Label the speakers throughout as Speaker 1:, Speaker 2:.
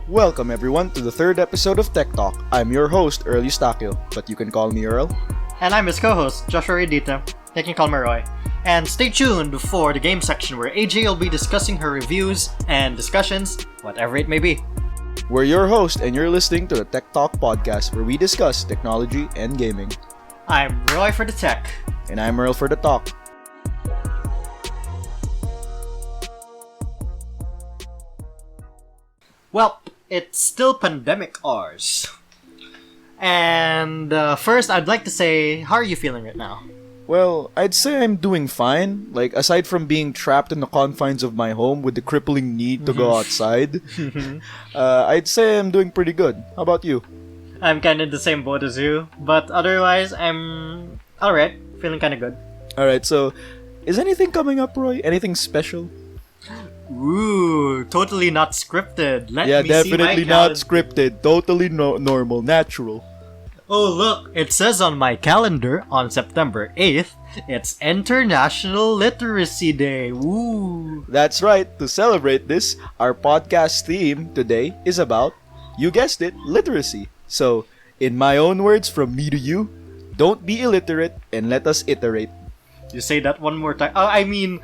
Speaker 1: Welcome everyone to the third episode of Tech Tok. I'm your host, Earl Eustaquio, but you can call me Earl.
Speaker 2: And I'm his co-host, Joshua Redita. You can call me Roy. And stay tuned for the game section where AJ will be discussing her reviews and discussions, whatever it may be.
Speaker 1: We're your host and you're listening to the Tech Talk podcast where we discuss technology and gaming.
Speaker 2: I'm Roy for the tech.
Speaker 1: And I'm Earl for the talk.
Speaker 2: Well, it's still pandemic hours. And first, I'd like to say, how are you feeling right now?
Speaker 1: Well, I'd say I'm doing fine. Like, aside from being trapped in the confines of my home with the crippling need to go outside, I'd say I'm doing pretty good. How about you?
Speaker 2: I'm kind of in the same boat as you, but otherwise, I'm alright. Feeling kind of good.
Speaker 1: Alright, so, is anything coming up, Roy? Anything special?
Speaker 2: Ooh, totally not scripted. Let me
Speaker 1: definitely
Speaker 2: see my
Speaker 1: not scripted. Totally normal, natural.
Speaker 2: Oh look, it says on my calendar on September 8th, it's International Literacy Day. Woo!
Speaker 1: That's right. To celebrate this, our podcast theme today is about, you guessed it, literacy. So, in my own words from me to you, don't be illiterate and let us iterate.
Speaker 2: You say that one more time. I mean,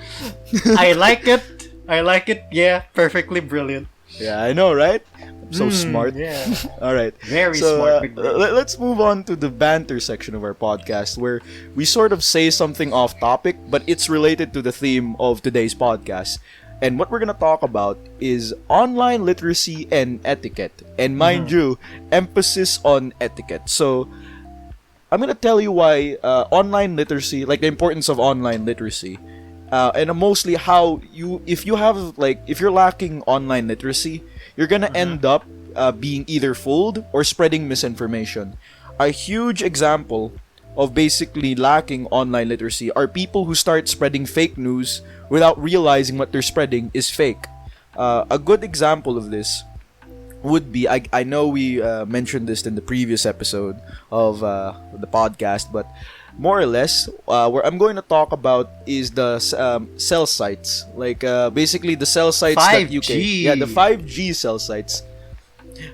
Speaker 2: I like it. Yeah, perfectly brilliant.
Speaker 1: Yeah, I know, right? I'm so smart.
Speaker 2: Yeah.
Speaker 1: All right.
Speaker 2: Very smart. Big brain.
Speaker 1: Let's move on to the banter section of our podcast where we sort of say something off topic, but it's related to the theme of today's podcast. And what we're going to talk about is online literacy and etiquette. And mind you, emphasis on etiquette. So, I'm going to tell you why online literacy, like the importance of online literacy, and mostly how if you're lacking online literacy, you're gonna end up being either fooled or spreading misinformation. A huge example of basically lacking online literacy are people who start spreading fake news without realizing what they're spreading is fake. A good example of this would be, I know we mentioned this in the previous episode of the podcast, but more or less, where I'm going to talk about is the cell sites. Like, basically the cell sites
Speaker 2: 5G.
Speaker 1: that you can... Yeah, the 5G cell sites.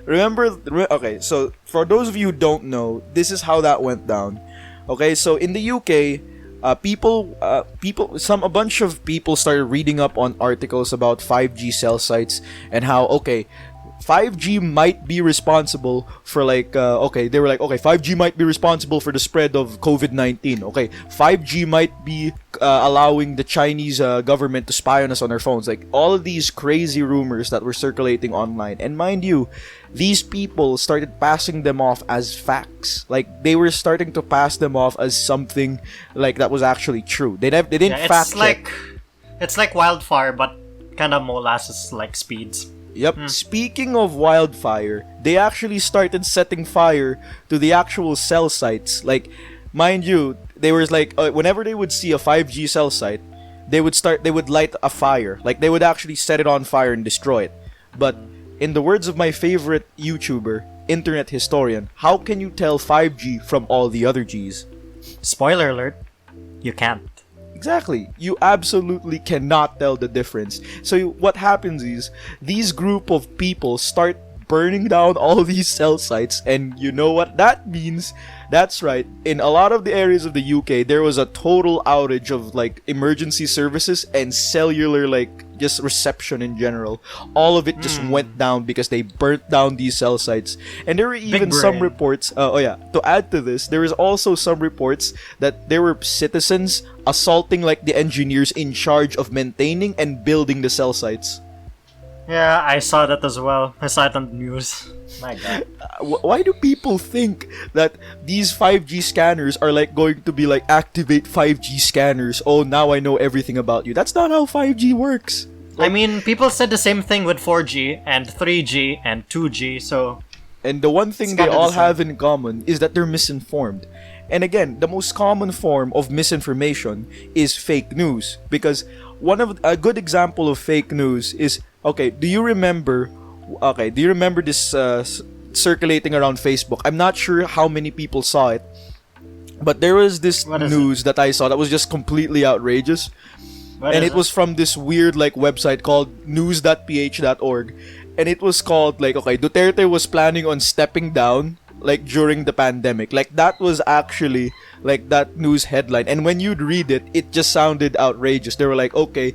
Speaker 1: Okay, so for those of you who don't know, this is how that went down. Okay, so in the UK, a bunch of people started reading up on articles about 5G cell sites and how, okay, 5G might be responsible for they were like, 5G might be responsible for the spread of COVID-19. Okay, 5G might be allowing the Chinese government to spy on us on our phones. Like, all of these crazy rumors that were circulating online. And mind you, these people started passing them off as facts. Like, they were starting to pass them off as something like that was actually true. They didn't fact check.
Speaker 2: It's like wildfire, but kind of molasses like speeds.
Speaker 1: Yep. Speaking of wildfire, they actually started setting fire to the actual cell sites. Like, mind you, they were like, whenever they would see a 5G cell site, they would light a fire. Like, they would actually set it on fire and destroy it. But in the words of my favorite YouTuber, internet historian, how can you tell 5G from all the other Gs?
Speaker 2: Spoiler alert, you can't.
Speaker 1: Exactly. You absolutely cannot tell the difference. So what happens is, these group of people start burning down all these cell sites, and you know what that means? That's right. In a lot of the areas of the UK, there was a total outage of like emergency services and cellular just reception in general. All of it just went down because they burnt down these cell sites. And there were even some reports, to add to this, there is also some reports that there were citizens assaulting like the engineers in charge of maintaining and building the cell sites.
Speaker 2: Yeah, I saw that as well. I saw it on the news. My god.
Speaker 1: Why do people think that these 5G scanners are like going to be like, activate 5G scanners? Oh, now I know everything about you. That's not how 5G works.
Speaker 2: I mean, people said the same thing with 4G and 3G and 2G, so...
Speaker 1: And the one thing they all have in common is that they're misinformed. And again, the most common form of misinformation is fake news. Because a good example of fake news is, do you remember this circulating around Facebook? I'm not sure how many people saw it, but there was this news that I saw that was just completely outrageous. And it was from this weird website called news.ph.org. and it was called like, okay, Duterte was planning on stepping down like during the pandemic. Like that was actually like that news headline, and when you'd read it, it just sounded outrageous. They were like, okay,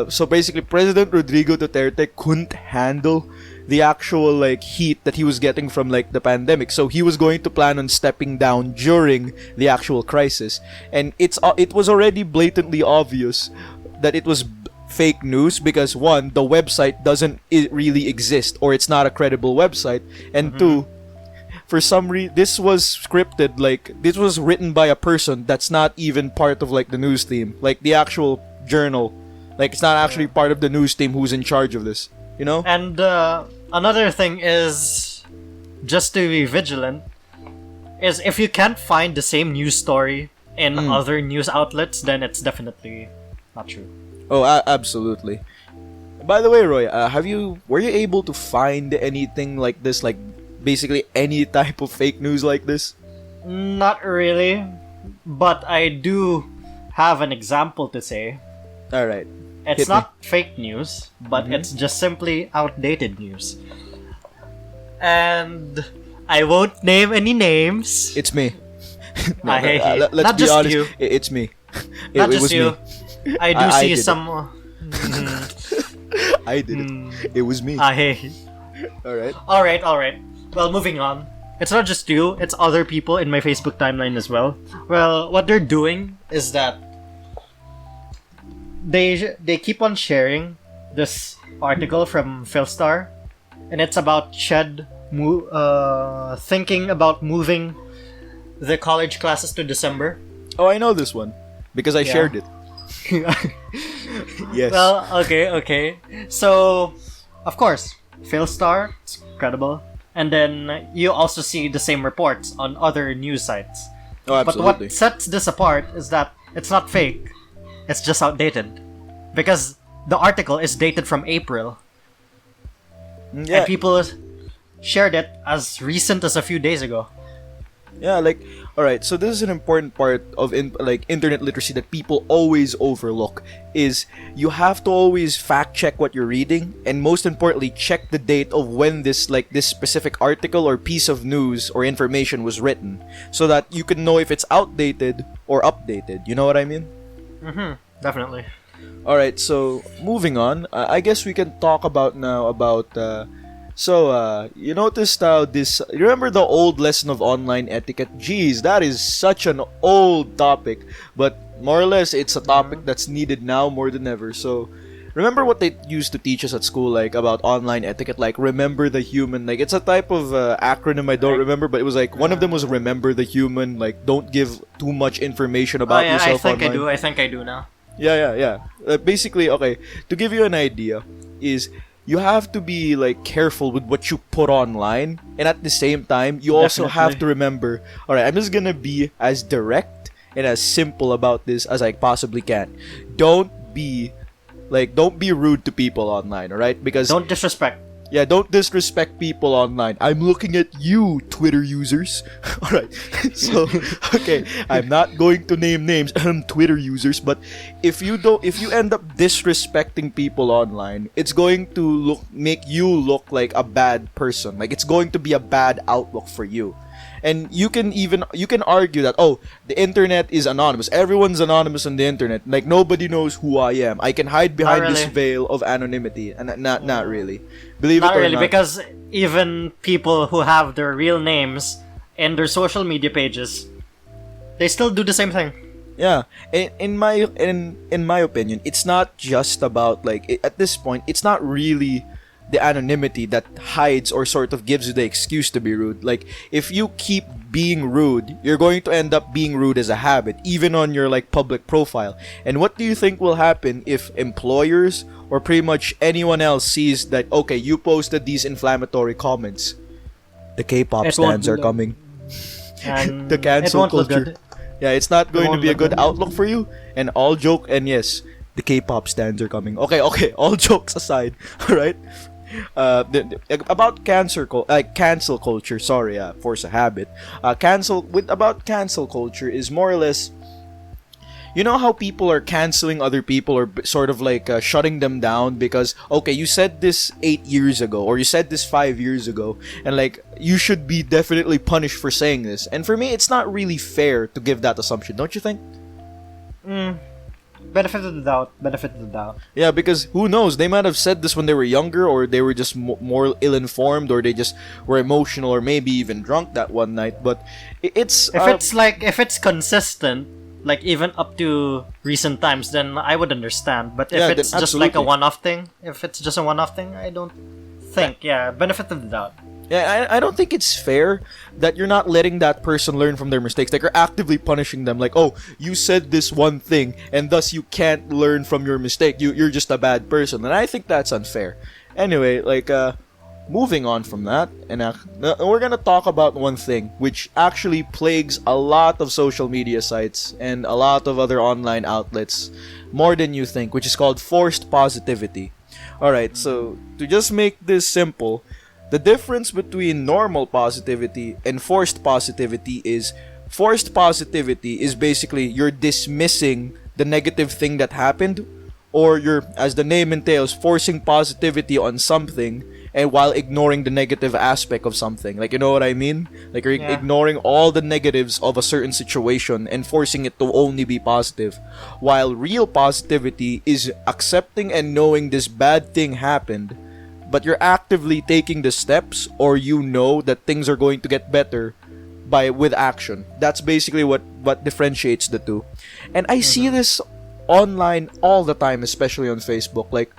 Speaker 1: so basically President Rodrigo Duterte couldn't handle the actual like heat that he was getting from like the pandemic, so he was going to plan on stepping down during the actual crisis. And it was already blatantly obvious that it was fake news, because one, the website doesn't really exist, or it's not a credible website, and two, for some reason this was scripted, like this was written by a person that's not even part of like the news team, like the actual journal, like it's not actually part of the news team who's in charge of this, you know.
Speaker 2: And another thing is, just to be vigilant, is if you can't find the same news story in other news outlets, then it's definitely not true.
Speaker 1: Oh, absolutely. By the way, Roy, were you able to find anything like this, like basically any type of fake news like this?
Speaker 2: Not really, but I do have an example to say.
Speaker 1: All right.
Speaker 2: It's not fake news, but it's just simply outdated news. And I won't name any names.
Speaker 1: It's me.
Speaker 2: Let's
Speaker 1: not
Speaker 2: be
Speaker 1: just
Speaker 2: honest.
Speaker 1: you. It's me.
Speaker 2: Not just
Speaker 1: was
Speaker 2: you.
Speaker 1: Me.
Speaker 2: I do
Speaker 1: I
Speaker 2: see
Speaker 1: did
Speaker 2: some.
Speaker 1: I did it. It was me. All right.
Speaker 2: All right. Well, moving on. It's not just you, it's other people in my Facebook timeline as well. Well, what they're doing is that they keep on sharing this article from Philstar, and it's about Ched thinking about moving the college classes to December.
Speaker 1: Oh, I know this one because I shared it. Yes.
Speaker 2: Well, okay. So, of course, Philstar, it's credible. And then you also see the same reports on other news sites.
Speaker 1: Oh, absolutely.
Speaker 2: But what sets this apart is that it's not fake. It's just outdated. Because the article is dated from April.
Speaker 1: Yeah.
Speaker 2: And people shared it as recent as a few days ago.
Speaker 1: Yeah, like, alright, so this is an important part of internet literacy that people always overlook, is you have to always fact check what you're reading, and most importantly, check the date of when this specific article or piece of news or information was written, so that you can know if it's outdated or updated, you know what I mean?
Speaker 2: Definitely.
Speaker 1: Alright, so moving on, I guess we can talk about now about you noticed how you remember the old lesson of online etiquette? Geez, that is such an old topic, but more or less it's a topic that's needed now more than ever. So, remember what they used to teach us at school, like about online etiquette, like remember the human, like it's a type of acronym I don't remember, but it was like one of them was remember the human, like don't give too much information about yourself online.
Speaker 2: I think I do now.
Speaker 1: Yeah. Basically, okay, to give you an idea, is you have to be like careful with what you put online, and at the same time you also have to remember, alright, I'm just gonna be as direct and as simple about this as I possibly can. Don't be rude to people online, alright? Because
Speaker 2: don't disrespect.
Speaker 1: Yeah, don't disrespect people online. I'm looking at you, Twitter users. Alright, so, okay, I'm not going to name names, Twitter users, but if you end up disrespecting people online, it's going to make you look like a bad person. Like, it's going to be a bad outlook for you. And you can argue that, oh, the internet is anonymous. Everyone's anonymous on the internet. Like, nobody knows who I am. I can hide behind this veil of anonymity. And not really. Believe
Speaker 2: not
Speaker 1: it or
Speaker 2: really,
Speaker 1: not.
Speaker 2: Because even people who have their real names in their social media pages, they still do the same thing.
Speaker 1: Yeah, in my opinion, it's not just about at this point, it's not really the anonymity that hides or sort of gives you the excuse to be rude. Like, if you keep being rude, you're going to end up being rude as a habit, even on your public profile. And what do you think will happen if employers or pretty much anyone else sees that, okay, you posted these inflammatory comments? The K-pop stans are coming.
Speaker 2: And
Speaker 1: the cancel
Speaker 2: it won't
Speaker 1: culture.
Speaker 2: Look good.
Speaker 1: Yeah, it's not going to be a good outlook for you. And yes, the K-pop stans are coming. Okay, all jokes aside, alright? About cancel culture, force a habit. Cancel culture is more or less, you know how people are canceling other people or sort of like shutting them down because, okay, you said this 8 years ago or you said this 5 years ago, and like you should be definitely punished for saying this. And for me, it's not really fair to give that assumption, don't you think?
Speaker 2: Benefit of the doubt. Benefit of the doubt.
Speaker 1: Yeah, because who knows? They might have said this when they were younger, or they were just more ill-informed, or they just were emotional, or maybe even drunk that one night. But it's
Speaker 2: if it's consistent, like even up to recent times, then I would understand. But if it's just like a one-off thing, I don't think. Yeah, benefit of the doubt.
Speaker 1: Yeah, I don't think it's fair that you're not letting that person learn from their mistakes. Like, you're actively punishing them. Like, oh, you said this one thing, and thus you can't learn from your mistake. You're just a bad person. And I think that's unfair. Anyway, like, moving on from that, and we're gonna talk about one thing, which actually plagues a lot of social media sites and a lot of other online outlets, more than you think, which is called forced positivity. Alright, so, to just make this simple, the difference between normal positivity and forced positivity is basically you're dismissing the negative thing that happened, or you're, as the name entails, forcing positivity on something and while ignoring the negative aspect of something. Like, you know what I mean? Like, you're ignoring all the negatives of a certain situation and forcing it to only be positive. While real positivity is accepting and knowing this bad thing happened, but you're actively taking the steps, or you know that things are going to get better with action. That's basically what differentiates the two. And I see this online all the time, especially on Facebook. Like,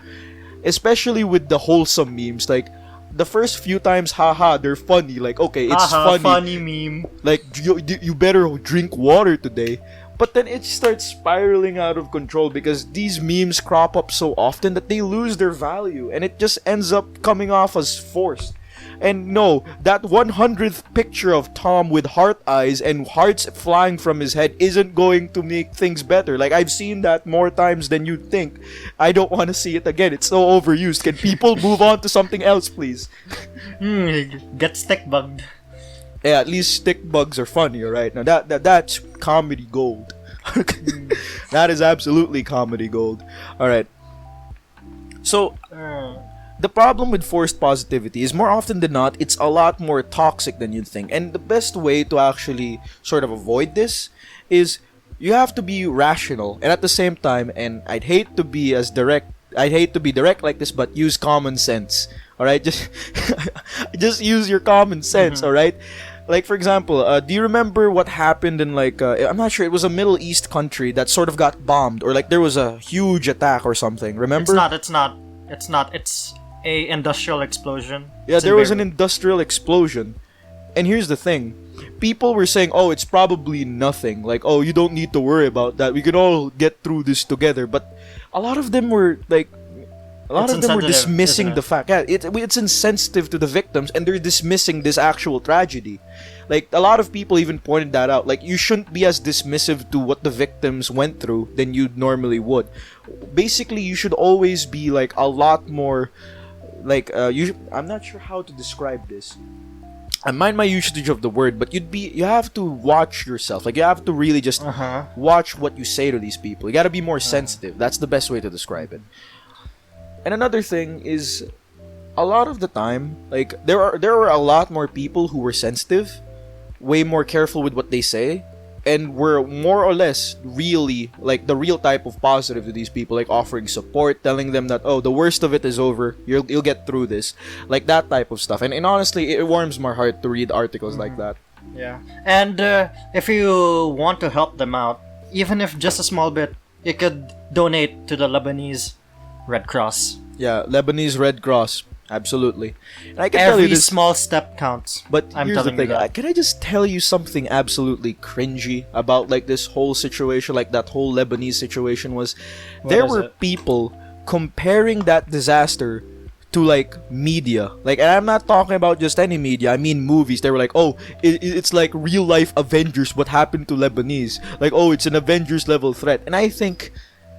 Speaker 1: especially with the wholesome memes. Like, the first few times, haha, they're funny. Like, okay, it's
Speaker 2: funny meme.
Speaker 1: Like, you better drink water today. But then it starts spiraling out of control because these memes crop up so often that they lose their value, and it just ends up coming off as forced. And no, that 100th picture of Tom with heart eyes and hearts flying from his head isn't going to make things better. Like, I've seen that more times than you'd think. I don't want to see it again. It's so overused. Can people move on to something else, please?
Speaker 2: Get stick bugged.
Speaker 1: Yeah, at least stick bugs are funny, alright? Now that's comedy gold. That is absolutely comedy gold. Alright. So, the problem with forced positivity is more often than not, it's a lot more toxic than you'd think. And the best way to actually sort of avoid this is you have to be rational. And at the same time, and I'd hate to be direct like this, but use common sense. Alright? Just use your common sense, alright? Like, for example, do you remember what happened in, like, I'm not sure, it was a Middle East country that sort of got bombed, or like there was a huge attack or something, remember?
Speaker 2: It's not. It's a industrial explosion.
Speaker 1: Yeah, there was an industrial explosion. And here's the thing. People were saying, oh, it's probably nothing. Like, oh, you don't need to worry about that. We can all get through this together. But a lot of them were, like, dismissing the fact. Yeah, it's insensitive to the victims, and they're dismissing this actual tragedy. Like, a lot of people even pointed that out. Like, you shouldn't be as dismissive to what the victims went through than you normally would. Basically, you should always be, like, a lot more, like, I'm not sure how to describe this. I mind my usage of the word, but you have to watch yourself. Like, you have to really just watch what you say to these people. You gotta be more sensitive. That's the best way to describe it. And another thing is, a lot of the time, like, there were a lot more people who were sensitive, way more careful with what they say, and were more or less really, like, the real type of positive to these people, like offering support, telling them that, oh, the worst of it is over, you'll get through this, like that type of stuff. And honestly, it warms my heart to read articles like that.
Speaker 2: Yeah. And if you want to help them out, even if just a small bit, you could donate to the Lebanese Red Cross.
Speaker 1: Yeah, Lebanese Red Cross. Absolutely. And I can
Speaker 2: Every
Speaker 1: tell you this,
Speaker 2: small step counts.
Speaker 1: But here's the thing. Can I just tell you something absolutely cringy about, like, this whole situation, like that whole Lebanese situation was? There were people comparing that disaster to, like, media. Like, and I'm not talking about just any media. I mean movies. They were like, oh, it's like real life Avengers. What happened to Lebanese? Like, oh, it's an Avengers level threat. And I think,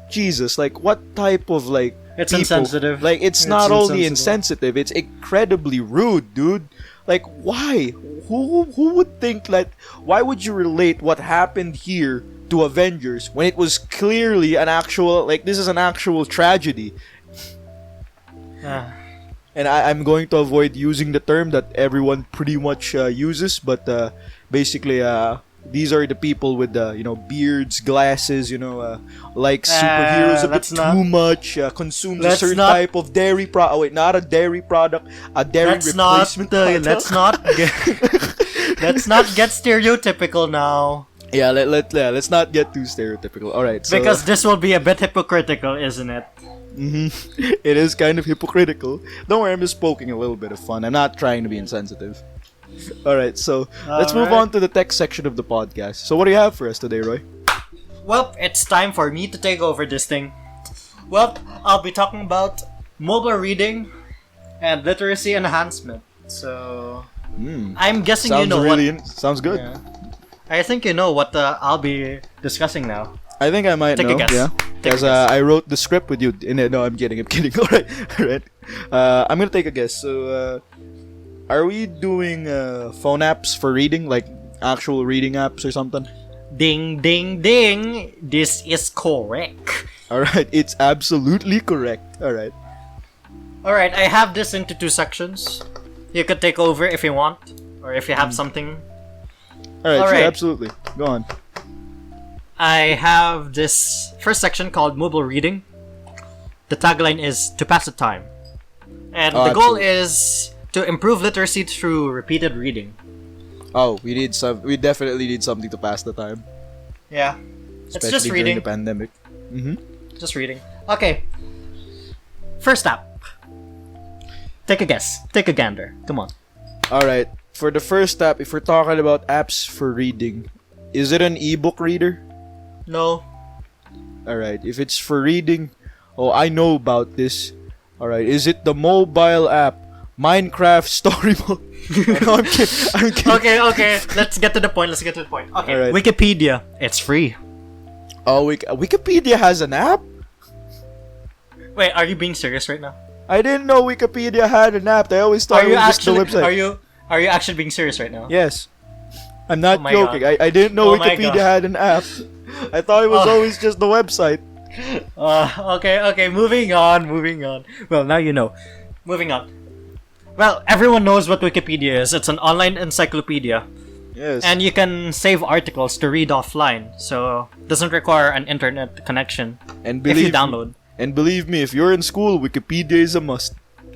Speaker 1: Jesus, like, what type of, like,
Speaker 2: it's
Speaker 1: people,
Speaker 2: insensitive.
Speaker 1: Like, it's not only insensitive, it's incredibly rude, dude. Like, why? Who would think that? Why would you relate what happened here to Avengers when it was clearly an actual, like, this is an actual tragedy. And I'm going to avoid using the term that everyone pretty much uses, but basically, these are the people with the beards, glasses, like superheroes a bit too much, consumes a certain type of dairy product. Oh wait, not a dairy product, a dairy replacement product.
Speaker 2: Let's not get stereotypical now.
Speaker 1: Yeah, let's not get too stereotypical. All right, so,
Speaker 2: because this will be a bit hypocritical, isn't it?
Speaker 1: It is kind of hypocritical. Don't worry, I'm just poking a little bit of fun. I'm not trying to be insensitive. Alright, so let's move on to the tech section of the podcast. So what do you have for us today, Roy?
Speaker 2: Well, it's time for me to take over this thing. Well, I'll be talking about mobile reading and literacy enhancement. So, I'm guessing you know what...
Speaker 1: Sounds good.
Speaker 2: Yeah. I think you know what I'll be discussing now.
Speaker 1: I think I might know.
Speaker 2: Take a guess.
Speaker 1: Yeah. Because I wrote the script with you. No, I'm kidding. Alright. I'm gonna take a guess. So, are we doing phone apps for reading? Like actual reading apps or something?
Speaker 2: Ding, ding, ding. This is correct.
Speaker 1: Alright, it's absolutely correct. Alright.
Speaker 2: Alright, I have this into two sections. You could take over if you want. Or if you have something.
Speaker 1: Alright, sure, absolutely. Go on.
Speaker 2: I have this first section called Mobile Reading. The tagline is to pass the time. And the goal is to improve literacy through repeated reading.
Speaker 1: Oh, we definitely need something to pass the time.
Speaker 2: Yeah.
Speaker 1: Especially
Speaker 2: it's just reading.
Speaker 1: During the pandemic.
Speaker 2: Just reading. Okay. First app. Take a guess. Take a gander. Come on.
Speaker 1: Alright. For the first app, if we're talking about apps for reading, is it an ebook reader?
Speaker 2: No.
Speaker 1: Alright, if it's for reading, I know about this. Alright, is it the mobile app Minecraft Story Mode? No, I'm kidding.
Speaker 2: Okay. Let's get to the point. Okay.
Speaker 1: Right.
Speaker 2: Wikipedia. It's free.
Speaker 1: Oh, Wikipedia has an app?
Speaker 2: Wait, are you being serious right now?
Speaker 1: I didn't know Wikipedia had an app. I always thought it was just the website.
Speaker 2: Are you actually being serious right now?
Speaker 1: Yes. I'm not joking. I didn't know Wikipedia had an app. I thought it was always just the website.
Speaker 2: Okay. Moving on. Well, now you know. Moving on. Well, everyone knows what Wikipedia is. It's an online encyclopedia.
Speaker 1: Yes.
Speaker 2: And you can save articles to read offline, so it doesn't require an internet connection if you download.
Speaker 1: And believe me, if you're in school, Wikipedia is a must.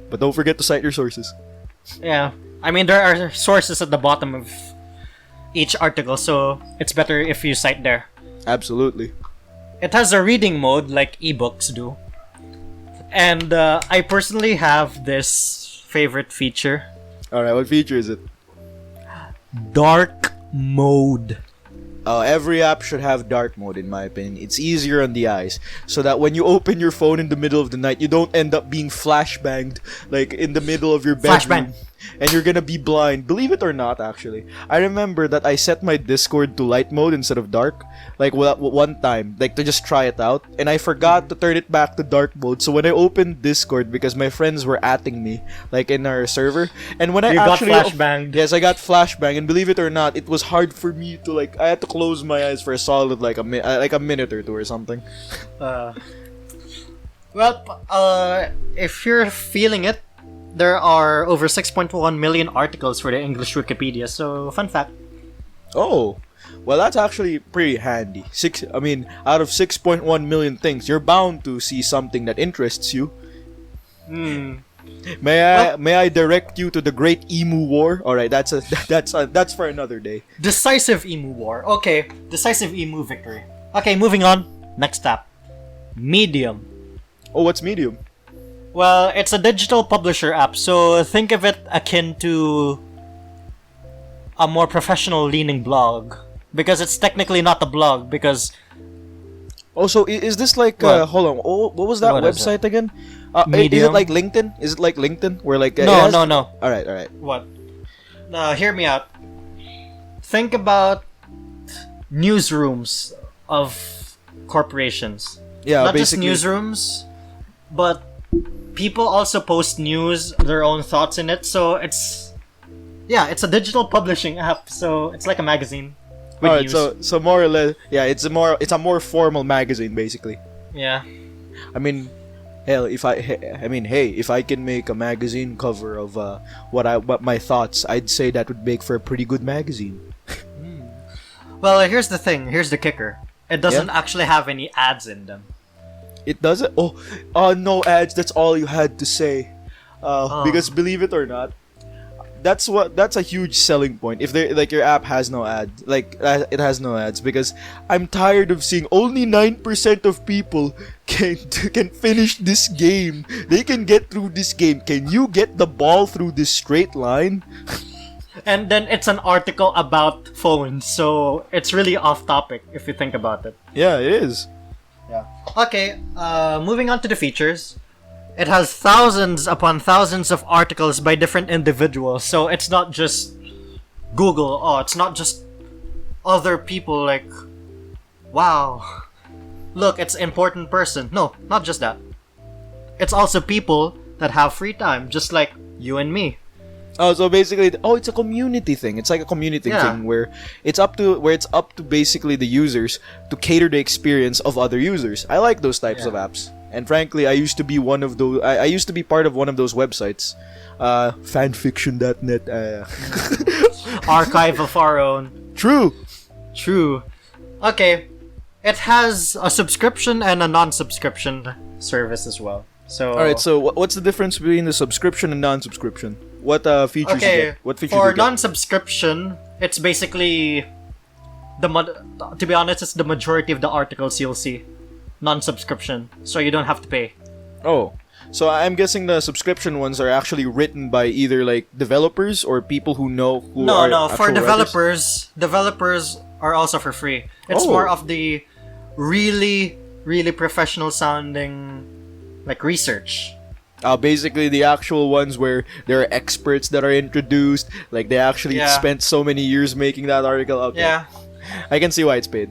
Speaker 1: But don't forget to cite your sources.
Speaker 2: Yeah. I mean, there are sources at the bottom of each article, so it's better if you cite there.
Speaker 1: Absolutely.
Speaker 2: It has a reading mode like ebooks do. And I personally have this favorite feature.
Speaker 1: Alright, what feature is it?
Speaker 2: Dark mode.
Speaker 1: Every app should have dark mode, in my opinion. It's easier on the eyes, so that when you open your phone in the middle of the night, you don't end up being flashbanged, like in the middle of your bedroom.
Speaker 2: Flashbang.
Speaker 1: And you're gonna be blind. Believe it or not, actually. I remember that I set my Discord to light mode instead of dark. Like, one time. Like, to just try it out. And I forgot to turn it back to dark mode. So when I opened Discord, because my friends were atting me, like, in our server. And when I
Speaker 2: got flashbanged.
Speaker 1: Yes, I got flashbanged. And believe it or not, it was hard for me to, like, I had to close my eyes for a solid, like, a minute or two or something.
Speaker 2: If you're feeling it, there are over 6.1 million articles for the English Wikipedia, so fun fact.
Speaker 1: Oh, well, that's actually pretty handy. Out of 6.1 million things, you're bound to see something that interests you. May I direct you to the Great Emu War? All right, that's for another day.
Speaker 2: Decisive Emu War. Okay, decisive Emu victory. Okay, moving on. Next tab. Medium.
Speaker 1: Oh, what's Medium?
Speaker 2: Well, it's a digital publisher app, so think of it akin to a more professional-leaning blog. Because it's technically not a blog, because...
Speaker 1: Oh, so is this like... hold on, what was that website again? Is it like LinkedIn? Is it like LinkedIn? Where like...
Speaker 2: No.
Speaker 1: Alright.
Speaker 2: What? Hear me out. Think about newsrooms of corporations.
Speaker 1: Yeah,
Speaker 2: not
Speaker 1: basically.
Speaker 2: just newsrooms, but... people also post news, their own thoughts in it, so it's a digital publishing app, so it's like a magazine. with
Speaker 1: Alright,
Speaker 2: news.
Speaker 1: so more or less, yeah, it's a more formal magazine basically.
Speaker 2: Yeah.
Speaker 1: I mean, hell, if I can make a magazine cover of what my thoughts, I'd say that would make for a pretty good magazine.
Speaker 2: Well, here's the thing. Here's the kicker. It doesn't actually have any ads in them.
Speaker 1: It doesn't. Oh, no ads. That's all you had to say. Because believe it or not, that's a huge selling point. If they like your app has no ad, it has no ads, because I'm tired of seeing only 9% of people can finish this game. They can get through this game. Can you get the ball through this straight line?
Speaker 2: And then it's an article about phones, so it's really off topic if you think about it.
Speaker 1: Yeah, it is.
Speaker 2: Yeah. Okay, moving on to the features. It has thousands upon thousands of articles by different individuals, so it's not just Google. Oh, it's not just other people like, wow, look, it's important person. No, not just that. It's also people that have free time, just like you and me.
Speaker 1: Oh, so basically, it's a community thing. It's like a community thing where it's up to basically the users to cater the experience of other users. I like those types of apps, and frankly, I used to be one of those. I used to be part of one of those websites, fanfiction.net.
Speaker 2: Archive of our own.
Speaker 1: True.
Speaker 2: Okay, it has a subscription and a non-subscription service as well. So
Speaker 1: all right. So what's the difference between the subscription and non-subscription? What features you get? What features
Speaker 2: for
Speaker 1: do you get?
Speaker 2: non-subscription, it's basically to be honest, it's the majority of the articles you'll see non-subscription, so you don't have to pay.
Speaker 1: Oh, so I'm guessing the subscription ones are actually written by either like developers or people who know who are
Speaker 2: No, for
Speaker 1: actual writers?
Speaker 2: developers are also for free. It's more of the really, really professional sounding like research.
Speaker 1: Basically the actual ones where there are experts that are introduced, like they actually spent so many years making that article. Okay.
Speaker 2: Yeah.
Speaker 1: I can see why it's paid.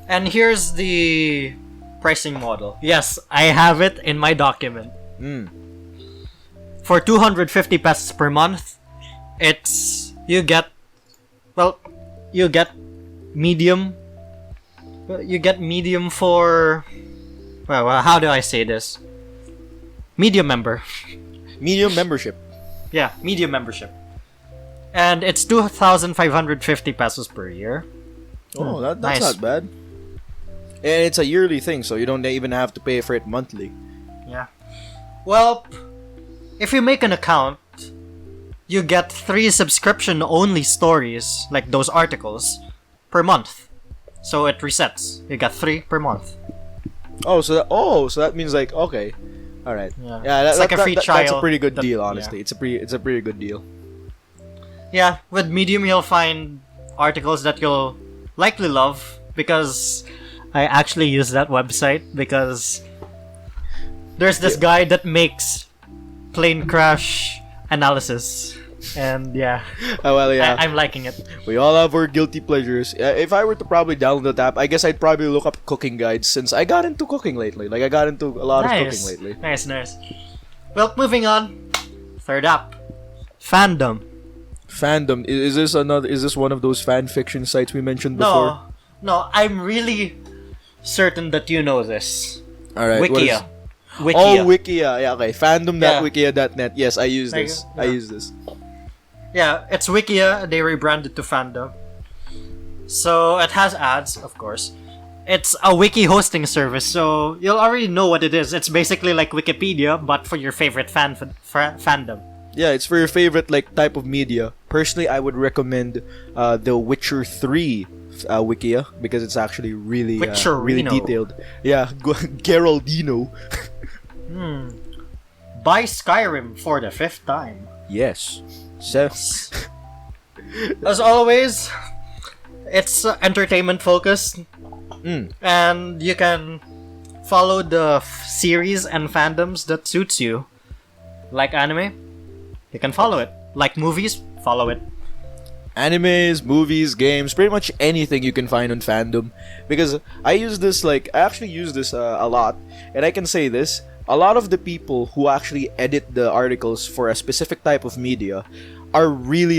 Speaker 2: And here's the pricing model. Yes, I have it in my document. For 250 pesos per month, you get medium. You get medium for, well, how do I say this? Medium member.
Speaker 1: Medium membership.
Speaker 2: Yeah, medium membership. And it's 2,550 pesos per year.
Speaker 1: Oh, that's
Speaker 2: nice.
Speaker 1: not bad. And it's a yearly thing, so you don't even have to pay for it monthly.
Speaker 2: Yeah. Well, if you make an account, you get 3 subscription-only stories, like those articles, per month. So it resets. You got 3 per month.
Speaker 1: So that means like, okay. All right.
Speaker 2: Yeah, it's like a free trial.
Speaker 1: That's a pretty good deal, honestly. Yeah. It's a pretty good deal.
Speaker 2: Yeah, with Medium you'll find articles that you'll likely love, because I actually use that website because there's this guy that makes plane crash analysis, and I'm liking it.
Speaker 1: We all have our guilty pleasures. If I were to probably download that app, I guess I'd probably look up cooking guides, since I got into cooking lately. Like I got into a lot of cooking lately.
Speaker 2: Nice. Well, moving on. Third app, Fandom.
Speaker 1: Is this one of those fan fiction sites we mentioned before?
Speaker 2: No, I'm really certain that you know this.
Speaker 1: All right.
Speaker 2: Wikia.
Speaker 1: Oh, Wikia. Yeah, okay. Fandom.wikia.net. Yes, I use this. I use this.
Speaker 2: Yeah, it's Wikia. They rebranded to Fandom. So it has ads, of course. It's a wiki hosting service, so you'll already know what it is. It's basically like Wikipedia, but for your favorite fandom.
Speaker 1: Yeah, it's for your favorite like type of media. Personally, I would recommend the Witcher 3 Wikia, because it's actually really really detailed. Yeah, Geraldino.
Speaker 2: Buy Skyrim for the 5th time.
Speaker 1: Yes.
Speaker 2: As always, it's entertainment focused, and you can follow the series and fandoms that suits you. Like anime, you can follow it. Like movies, follow it.
Speaker 1: Animes, movies, games, pretty much anything you can find on Fandom. Because I actually use this a lot, and I can say this: a lot of the people who actually edit the articles for a specific type of media are really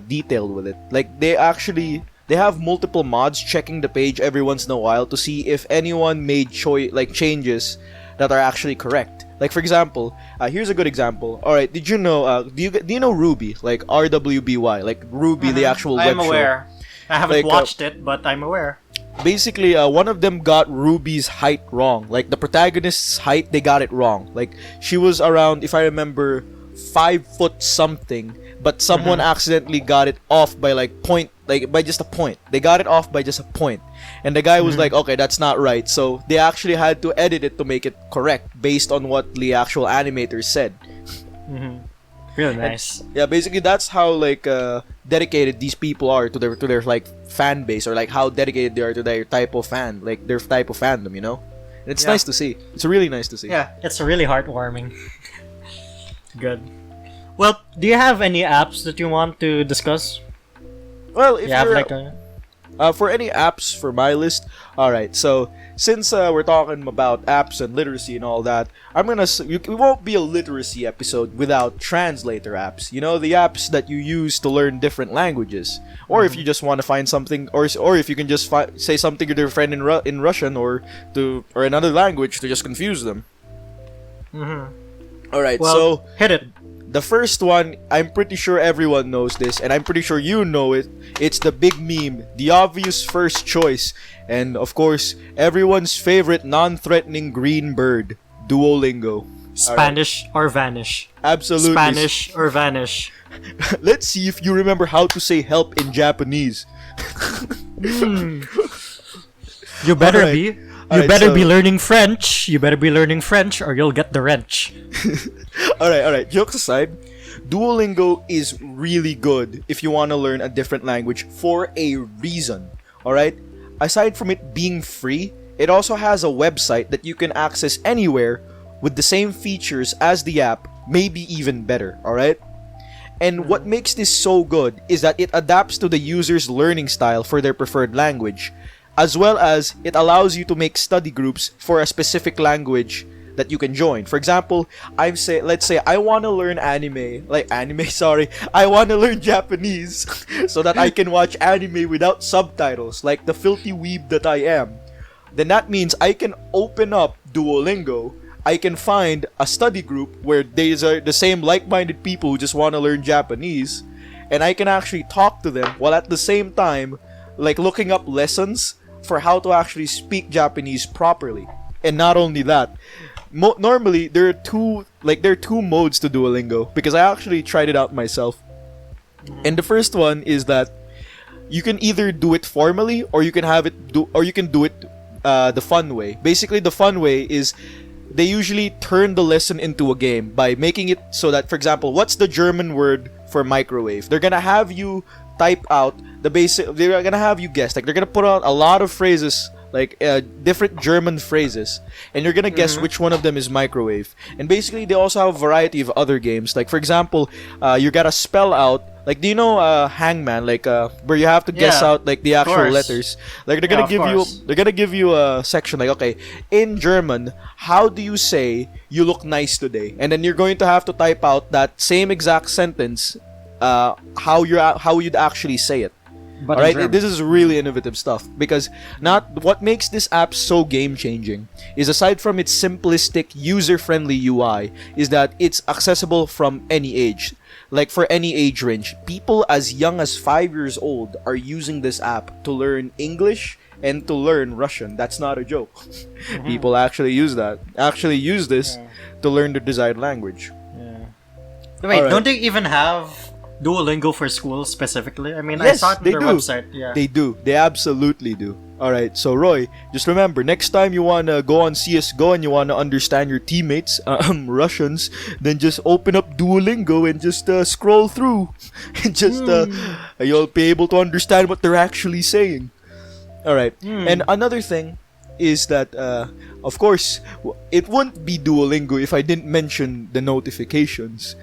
Speaker 1: detailed with it. Like they actually they have multiple mods checking the page every once in a while to see if anyone made changes that are actually correct. Like for example, here's a good example. All right, did you know? Do you know Ruby? Like RWBY, like Ruby, the actual web
Speaker 2: I'm aware.
Speaker 1: show.
Speaker 2: I haven't
Speaker 1: Like,
Speaker 2: watched it, but I'm aware.
Speaker 1: Basically, one of them got Ruby's height wrong. Like the protagonist's height, they got it wrong. Like she was around, if I remember, 5 foot something, but someone accidentally got it off by by just a point. They got it off by just a point, and the guy was like, "Okay, that's not right." So they actually had to edit it to make it correct based on what the actual animator said.
Speaker 2: Really nice.
Speaker 1: Yeah, basically that's how dedicated these people are to their like fan base, or like how dedicated they are to their type of fan, like their type of fandom, you know. And it's nice to see. It's really nice to see.
Speaker 2: Yeah, it's really heartwarming. Good. Well, do you have any apps that you want to discuss?
Speaker 1: Well, if
Speaker 2: You have
Speaker 1: you're for any apps for my list, all right. So since we're talking about apps and literacy and all that, it won't be a literacy episode without translator apps. You know, the apps that you use to learn different languages, or if you just want to find something, or if you can just say something to your friend in Russian or another language to just confuse them. All right.
Speaker 2: Well,
Speaker 1: so
Speaker 2: hit it.
Speaker 1: the first one, I'm pretty sure everyone knows this, and I'm pretty sure you know it. It's the big meme, the obvious first choice, and of course, everyone's favorite non-threatening green bird, Duolingo.
Speaker 2: Spanish or vanish.
Speaker 1: Absolutely.
Speaker 2: Spanish or vanish.
Speaker 1: Let's see if you remember how to say help in Japanese.
Speaker 2: You better
Speaker 1: Alright.
Speaker 2: be.
Speaker 1: Alright,
Speaker 2: better
Speaker 1: so-
Speaker 2: be learning French. You better be learning French, or you'll get the wrench.
Speaker 1: Alright. Jokes aside, Duolingo is really good if you want to learn a different language for a reason. Alright? Aside from it being free, it also has a website that you can access anywhere with the same features as the app, maybe even better. Alright? And what makes this so good is that it adapts to the user's learning style for their preferred language, as well as it allows you to make study groups for a specific language that you can join. For example, let's say I want to learn I want to learn Japanese so that I can watch anime without subtitles, like the filthy weeb that I am. Then that means I can open up Duolingo. I can find a study group where there's the same like-minded people who just want to learn Japanese, and I can actually talk to them while at the same time looking up lessons for how to actually speak Japanese properly. And not only that, normally there are two modes to Duolingo, because I actually tried it out myself. And the first one is that you can either do it formally, or you can do it the fun way. Basically, the fun way is they usually turn the lesson into a game by making it so that, for example, what's the German word for microwave? They're gonna have you type out the basic. They're gonna have you guess. They're gonna put out a lot of phrases, different German phrases, and you're gonna guess which one of them is microwave. And basically, they also have a variety of other games. Like for example, you gotta spell out. Do you know Hangman? Where you have to guess out the actual
Speaker 2: course.
Speaker 1: letters. They're gonna give you a section okay, in German, how do you say you look nice today? And then you're going to have to type out that same exact sentence, how you'd actually say it.
Speaker 2: But
Speaker 1: All right, this is really innovative stuff, because what makes this app so game-changing is, aside from its simplistic, user-friendly UI, is that it's accessible from any age. For any age range, people as young as 5 years old are using this app to learn English and to learn Russian. That's not a joke. People actually use this to learn the desired language.
Speaker 2: Wait,
Speaker 1: Alright.
Speaker 2: don't they even have Duolingo for school specifically? I mean, I
Speaker 1: Yes,
Speaker 2: saw it on
Speaker 1: they
Speaker 2: their
Speaker 1: do.
Speaker 2: website. Yeah.
Speaker 1: They do. They absolutely do. Alright, so Roy, just remember, next time you want to go on CSGO and you want to understand your teammates, Russians, then just open up Duolingo and just scroll through. And just, you'll be able to understand what they're actually saying. Alright, and another thing is that, of course, it wouldn't be Duolingo if I didn't mention the notifications.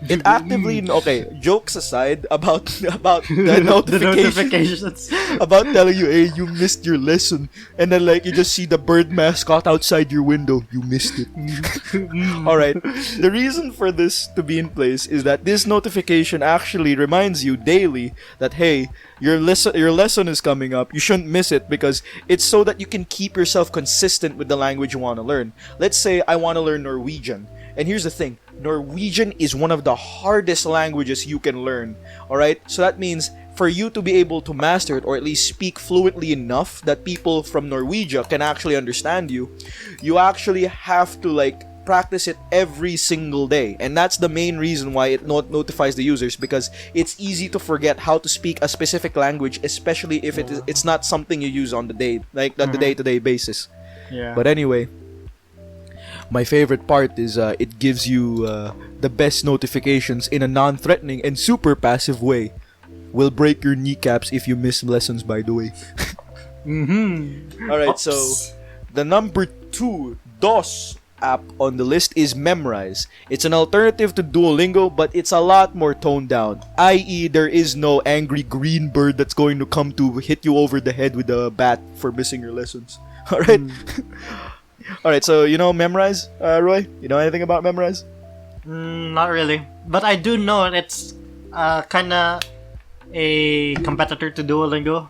Speaker 1: it actively okay. Jokes aside about the
Speaker 2: The
Speaker 1: notifications
Speaker 2: notifications.
Speaker 1: about telling you, hey, you missed your lesson, and then like you just see the bird mascot outside your window. You missed it. All right. The reason for this to be in place is that this notification actually reminds you daily that hey, your lesson is coming up. You shouldn't miss it because it's so that you can keep yourself consistent with the language you want to learn. Let's say I want to learn Norwegian. And here's the thing, Norwegian is one of the hardest languages you can learn. Alright? So that means for you to be able to master it or at least speak fluently enough that people from Norwegia can actually understand you, you actually have to like practice it every single day. And that's the main reason why it notifies the users, because it's easy to forget how to speak a specific language, especially if it's not something you use on the day-to-day basis.
Speaker 2: Yeah.
Speaker 1: But anyway, my favorite part is it gives you the best notifications in a non-threatening and super passive way. Will break your kneecaps if you miss lessons, by the way. Alright, so the number 2 DOS app on the list is Memrise. It's an alternative to Duolingo, but it's a lot more toned down. I.e., there is no angry green bird that's going to come to hit you over the head with a bat for missing your lessons. Alright? Alright, so you know Memrise, Roy? You know anything about Memrise?
Speaker 2: Not really. But I do know it's kinda a competitor to Duolingo.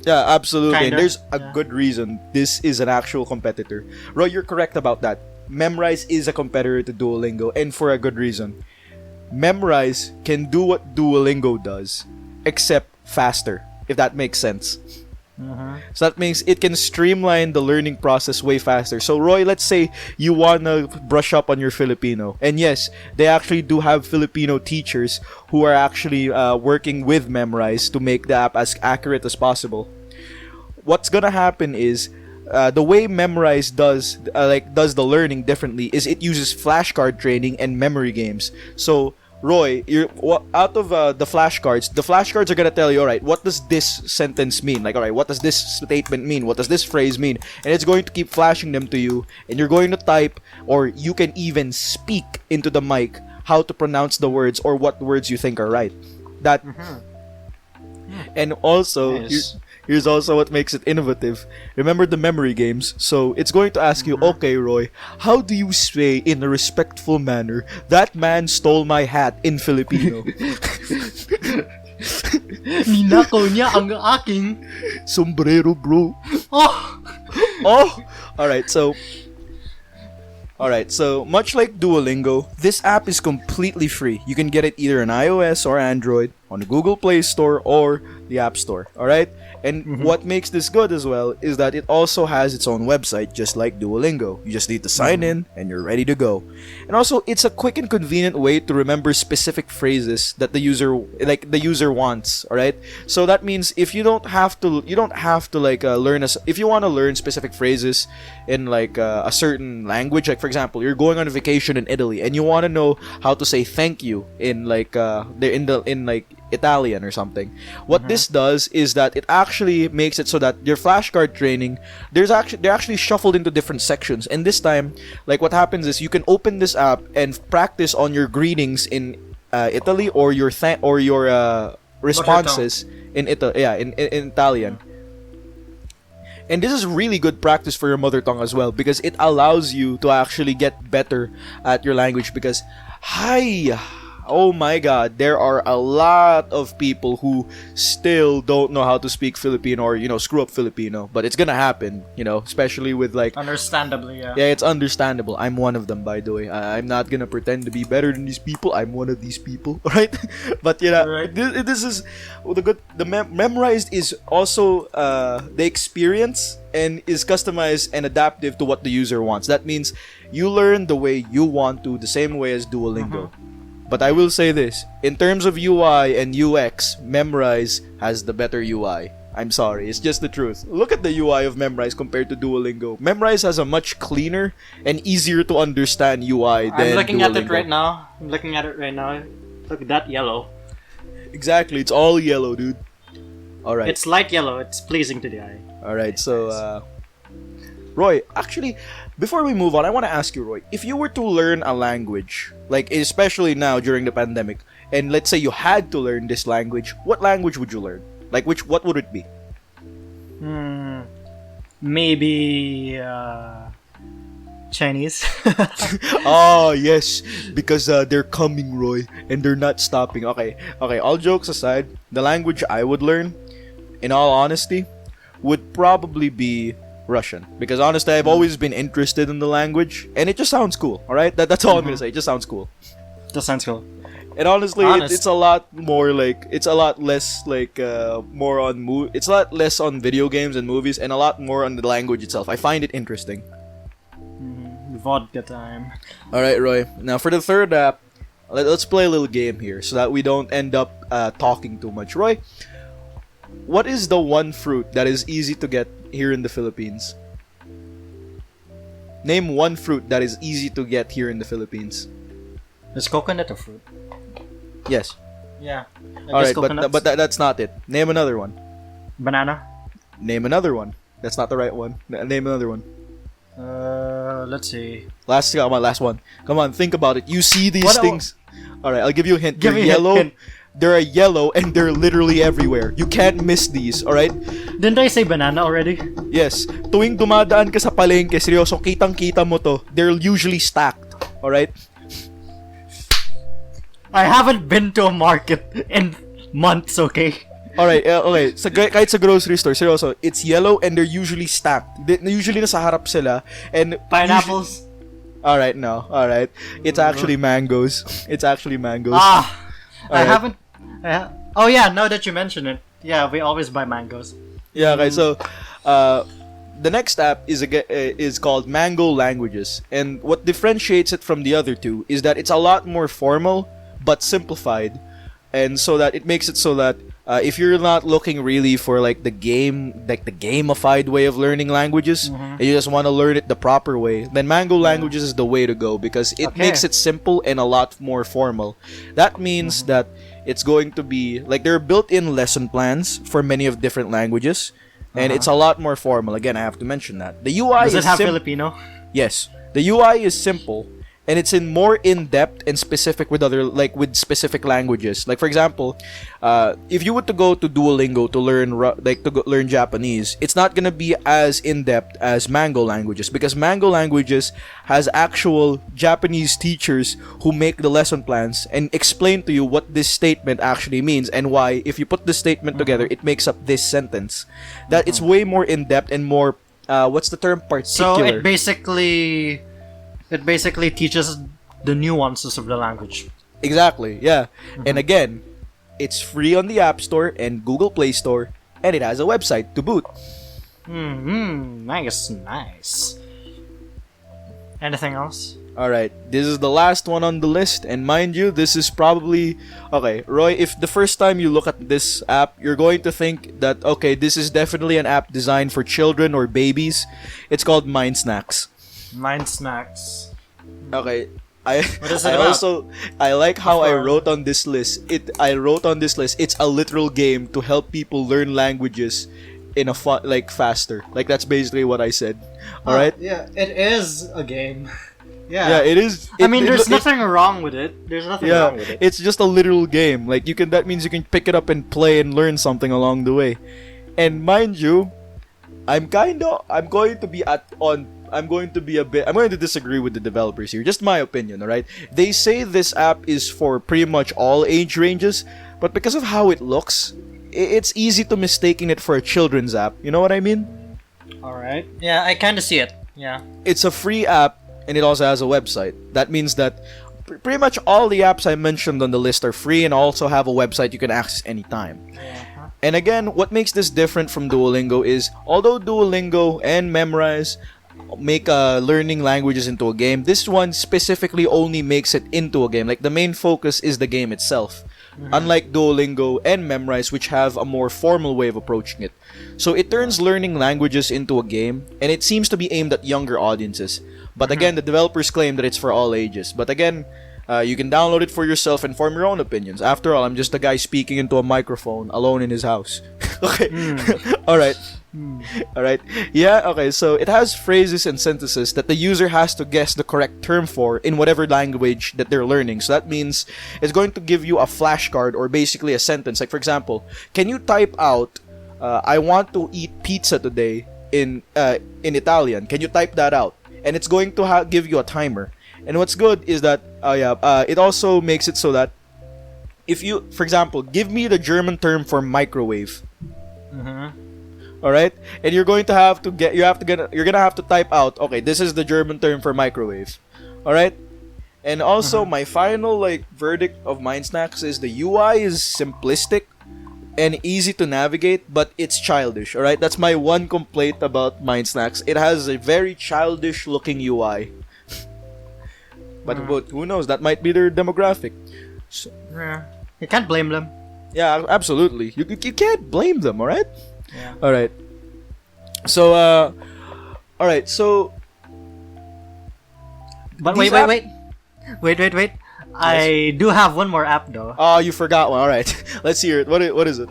Speaker 1: Yeah, absolutely.
Speaker 2: Kinda,
Speaker 1: And there's a
Speaker 2: yeah.
Speaker 1: good reason this is an actual competitor. Roy, you're correct about that. Memrise is a competitor to Duolingo, and for a good reason. Memrise can do what Duolingo does, except faster, if that makes sense. So that means it can streamline the learning process way faster. So Roy, let's say you wanna brush up on your Filipino, and yes, they actually do have Filipino teachers who are actually working with Memrise to make the app as accurate as possible. What's gonna happen is the way Memrise does the learning differently is it uses flashcard training and memory games. So Roy, out of the flashcards are gonna tell you, alright, what does this sentence mean? Like, alright, what does this statement mean? What does this phrase mean? And it's going to keep flashing them to you, and you're going to type, or you can even speak into the mic how to pronounce the words or what words you think are right. That, and also,
Speaker 2: Nice.
Speaker 1: here's also what makes it innovative. Remember the memory games? So it's going to ask you, okay, Roy, how do you say in a respectful manner, that man stole my hat in Filipino?
Speaker 2: Ninakaw niya ang aking...
Speaker 1: Sombrero, bro.
Speaker 2: Oh!
Speaker 1: Oh! Alright, so much like Duolingo, this app is completely free. You can get it either on iOS or Android, on the Google Play Store or the App Store. Alright? And what makes this good as well is that it also has its own website, just like Duolingo. You just need to sign in and you're ready to go. And also, it's a quick and convenient way to remember specific phrases that the user wants. Alright? So that means if you don't have to learn if you want to learn specific phrases in like a certain language, like for example, you're going on a vacation in Italy and you want to know how to say thank you in like Italian or something. What this does is that it actually makes it so that your flashcard training, they're actually shuffled into different sections. And this time, like what happens is you can open this app and practice on your greetings in Italy or your responses in Italian. And this is really good practice for your mother tongue as well, because it allows you to actually get better at your language. Because, oh my god, there are a lot of people who still don't know how to speak Filipino or, screw up Filipino. But it's gonna happen, especially with like...
Speaker 2: Understandably, yeah.
Speaker 1: Yeah, it's understandable. I'm one of them, by the way. I'm not gonna pretend to be better than these people. I'm one of these people, right? But
Speaker 2: Right.
Speaker 1: this is the good. The memorized is also the experience and is customized and adaptive to what the user wants. That means you learn the way you want to, the same way as Duolingo. But I will say this, in terms of UI and UX, Memrise has the better UI. I'm sorry, it's just the truth. Look at the UI of Memrise compared to Duolingo. Memrise has a much cleaner and easier to understand UI than
Speaker 2: I'm looking
Speaker 1: Duolingo.
Speaker 2: at it right now. Look at that yellow.
Speaker 1: Exactly, it's all yellow, dude. Alright.
Speaker 2: It's light yellow. It's pleasing to the eye.
Speaker 1: Alright, so Roy, actually, before we move on, I want to ask you, Roy, if you were to learn a language, like especially now during the pandemic, and let's say you had to learn this language, what language would you learn? Like, what would it be?
Speaker 2: Maybe Chinese.
Speaker 1: Oh, yes, because they're coming, Roy, and they're not stopping. Okay, all jokes aside, the language I would learn, in all honesty, would probably be Russian. Because honestly, I've always been interested in the language, and it just sounds cool, alright? That's all I'm gonna say, it just sounds cool.
Speaker 2: That sounds cool.
Speaker 1: And honestly, it's a lot more like, it's a lot less like, more on it's a lot less on video games and movies, and a lot more on the language itself. I find it interesting.
Speaker 2: Vodka time.
Speaker 1: Alright, Roy. Now, for the third app, let's play a little game here so that we don't end up talking too much. Roy, what is the one fruit that is easy to get here in the Philippines? Name one fruit that is easy to get here in the Philippines.
Speaker 2: Is coconut a fruit?
Speaker 1: Yes.
Speaker 2: Yeah.
Speaker 1: Alright, but that's not it. Name another one.
Speaker 2: Banana?
Speaker 1: Name another one. That's not the right one. Name another one.
Speaker 2: Let's see.
Speaker 1: Come on, last one. Come on, think about it. You see these things. Alright, I'll give you a hint.
Speaker 2: Give
Speaker 1: They're
Speaker 2: me a
Speaker 1: yellow.
Speaker 2: hint.
Speaker 1: They're yellow and they're literally everywhere. You can't miss these, alright?
Speaker 2: Didn't I say banana already?
Speaker 1: Yes. Tuwing dumadaan ka sa palengke, seryoso, kitang-kita mo to. They're usually stacked, alright?
Speaker 2: I haven't been to a market in months, okay?
Speaker 1: Alright, okay. Kahit sa grocery store, seryoso, it's yellow and they're usually stacked. Usually nasa harap sila. And
Speaker 2: pineapples?
Speaker 1: Alright, no. Alright. It's actually mangoes. It's actually mangoes.
Speaker 2: I haven't... oh yeah, now that you mention it. Yeah, we always buy mangoes.
Speaker 1: Yeah, okay. So, the next app is called Mango Languages. And what differentiates it from the other two is that it's a lot more formal but simplified. And so that it makes it so that if you're not looking really for like the gamified way of learning languages, and you just want to learn it the proper way, then Mango Languages is the way to go because it makes it simple and a lot more formal. That means that it's going to be like there are built-in lesson plans for many of different languages, and it's a lot more formal. Again, I have to mention that the UI
Speaker 2: Does it have Filipino?
Speaker 1: Yes, the UI is simple. And it's more in depth and specific with with specific languages. Like for example, if you were to go to Duolingo to learn Japanese, it's not gonna be as in depth as Mango Languages because Mango Languages has actual Japanese teachers who make the lesson plans and explain to you what this statement actually means and why, if you put the statement together, it makes up this sentence. That it's way more in depth and more what's the term, particular.
Speaker 2: So it basically teaches the nuances of the language.
Speaker 1: Exactly, yeah. And again, it's free on the App Store and Google Play Store, and it has a website to boot.
Speaker 2: Nice. Anything else?
Speaker 1: Alright, this is the last one on the list, and mind you, this is probably... Okay, Roy, if the first time you look at this app, you're going to think that, okay, this is definitely an app designed for children or babies. It's called Mind Snacks.
Speaker 2: Mind Snacks.
Speaker 1: Okay.
Speaker 2: What is it about?
Speaker 1: I like how I wrote on this list. It's a literal game to help people learn languages in a faster. Like that's basically what I said. All right?
Speaker 2: Yeah, it is a game.
Speaker 1: Yeah, it is.
Speaker 2: There's nothing wrong with it. Wrong with it.
Speaker 1: It's just a literal game. Like that means you can pick it up and play and learn something along the way. And mind you, I'm going to disagree with the developers here. Just my opinion, alright? They say this app is for pretty much all age ranges, but because of how it looks, it's easy to mistaking it for a children's app. You know what I mean?
Speaker 2: Alright. Yeah, I kind of see it. Yeah.
Speaker 1: It's a free app, and it also has a website. That means that pretty much all the apps I mentioned on the list are free and also have a website you can access anytime. And again, what makes this different from Duolingo is, although Duolingo and Memrise make learning languages into a game, this one specifically only makes it into a game. Like the main focus is the game itself, unlike Duolingo and Memrise, which have a more formal way of approaching it. So it turns learning languages into a game, and it seems to be aimed at younger audiences. But again, the developers claim that it's for all ages. But again, You can download it for yourself and form your own opinions. After all, I'm just a guy speaking into a microphone alone in his house. Okay. All right. All right. Yeah, okay. So it has phrases and sentences that the user has to guess the correct term for in whatever language that they're learning. So that means it's going to give you a flashcard or basically a sentence. Like, for example, can you type out I want to eat pizza today in Italian? Can you type that out? And it's going to give you a timer. And what's good is that it also makes it so that if you, for example, give me the German term for microwave. All right, and you're going to have to you're gonna have to type out, okay, this is the German term for microwave. All right, and also my final verdict of Mind Snacks is the UI is simplistic and easy to navigate, but it's childish. All right, that's my one complaint about Mind Snacks. It has a very childish looking UI. But who knows? That might be their demographic. So,
Speaker 2: Yeah. You can't blame them.
Speaker 1: yeah, absolutely. You can't blame them. All right.
Speaker 2: Yeah.
Speaker 1: All right. So all right. So
Speaker 2: But
Speaker 1: these
Speaker 2: wait. I do have one more app though.
Speaker 1: oh, you forgot one. All right. Let's hear it. What is it?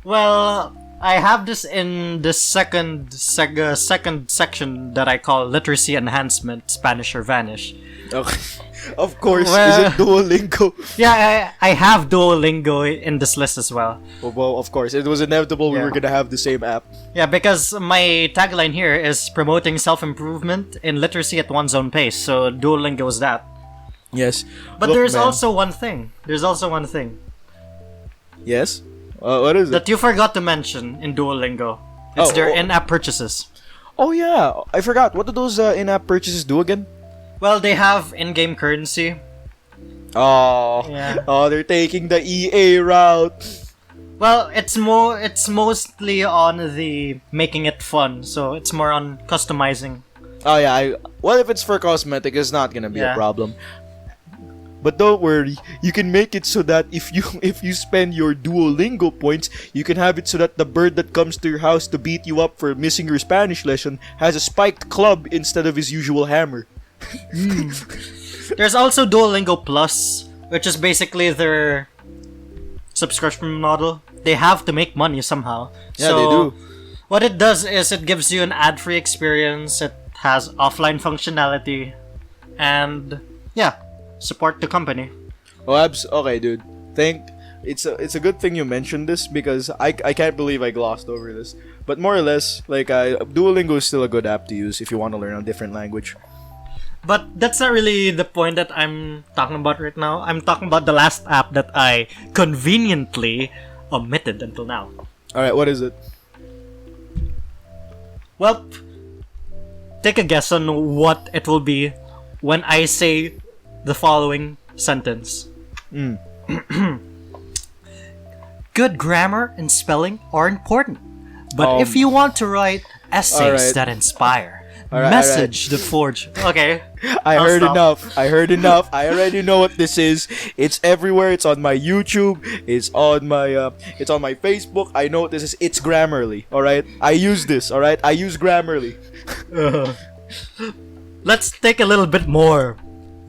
Speaker 2: Well, I have this in the second section that I call literacy enhancement, Spanish or vanish.
Speaker 1: Okay. Of course.
Speaker 2: Well-
Speaker 1: Is it Duolingo?
Speaker 2: Yeah, I have Duolingo in this list as well.
Speaker 1: Well, of course. It was inevitable we
Speaker 2: Yeah.
Speaker 1: were gonna have the same app.
Speaker 2: Yeah, because my tagline here is promoting self-improvement in literacy at one's own pace. So Duolingo is that.
Speaker 1: Yes.
Speaker 2: But
Speaker 1: Look,
Speaker 2: there's
Speaker 1: man.
Speaker 2: also one thing.
Speaker 1: Yes. What is it?
Speaker 2: That you forgot to mention in Duolingo. It's their
Speaker 1: oh.
Speaker 2: in-app purchases.
Speaker 1: Oh yeah, I forgot. What do those in-app purchases do again?
Speaker 2: Well, they have in-game currency.
Speaker 1: Oh.
Speaker 2: Yeah.
Speaker 1: Oh, they're taking the EA route.
Speaker 2: Well, it's mostly on the making it fun, so it's more on customizing.
Speaker 1: Oh yeah. Well, if it's for cosmetic, it's not gonna be a
Speaker 2: Yeah.
Speaker 1: problem. But don't worry, you can make it so that if you spend your Duolingo points, you can have it so that the bird that comes to your house to beat you up for missing your Spanish lesson has a spiked club instead of his usual hammer.
Speaker 2: There's also Duolingo Plus, which is basically their subscription model. They have to make money somehow.
Speaker 1: Yeah,
Speaker 2: so
Speaker 1: they do.
Speaker 2: What it does is it gives you an ad-free experience. It has offline functionality, and yeah, support the company.
Speaker 1: Oh, okay, dude. It's a good thing you mentioned this because I can't believe I glossed over this. But more or less, Duolingo is still a good app to use if you want to learn a different language.
Speaker 2: But that's not really the point that I'm talking about right now. I'm talking about the last app that I conveniently omitted until now.
Speaker 1: All right, what is it?
Speaker 2: Well, take a guess on what it will be when I say the following sentence. Good grammar and spelling are important. But if you want to write essays
Speaker 1: alright.
Speaker 2: that inspire,
Speaker 1: Alright,
Speaker 2: message the forge. Okay.
Speaker 1: I
Speaker 2: I'll
Speaker 1: heard
Speaker 2: stop.
Speaker 1: enough. I heard enough. I already know what this is. It's everywhere. It's on my YouTube. It's on my Facebook. I know what this is. It's Grammarly. All right. I use this. All right. I use Grammarly.
Speaker 2: Let's take a little bit more.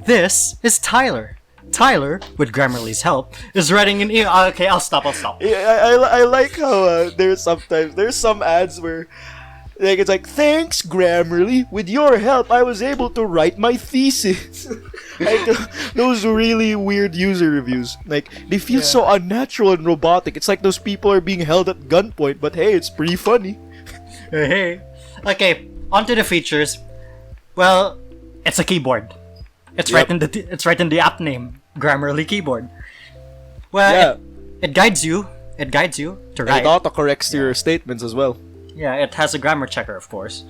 Speaker 2: This is Tyler. Tyler, with Grammarly's help, is writing an email. Okay, I'll stop.
Speaker 1: Yeah, I like how there's some ads where it's like, thanks Grammarly, with your help I was able to write my thesis. Those really weird user reviews, they feel so unnatural and robotic. It's like those people are being held at gunpoint, but hey, it's pretty funny.
Speaker 2: Hey. Okay, onto the features. Well, it's a keyboard. It's
Speaker 1: Yep.
Speaker 2: right in the app name, Grammarly keyboard. Well, it guides you. It guides you to
Speaker 1: And
Speaker 2: write.
Speaker 1: it autocorrects your statements as well.
Speaker 2: Yeah, it has a grammar checker, of course.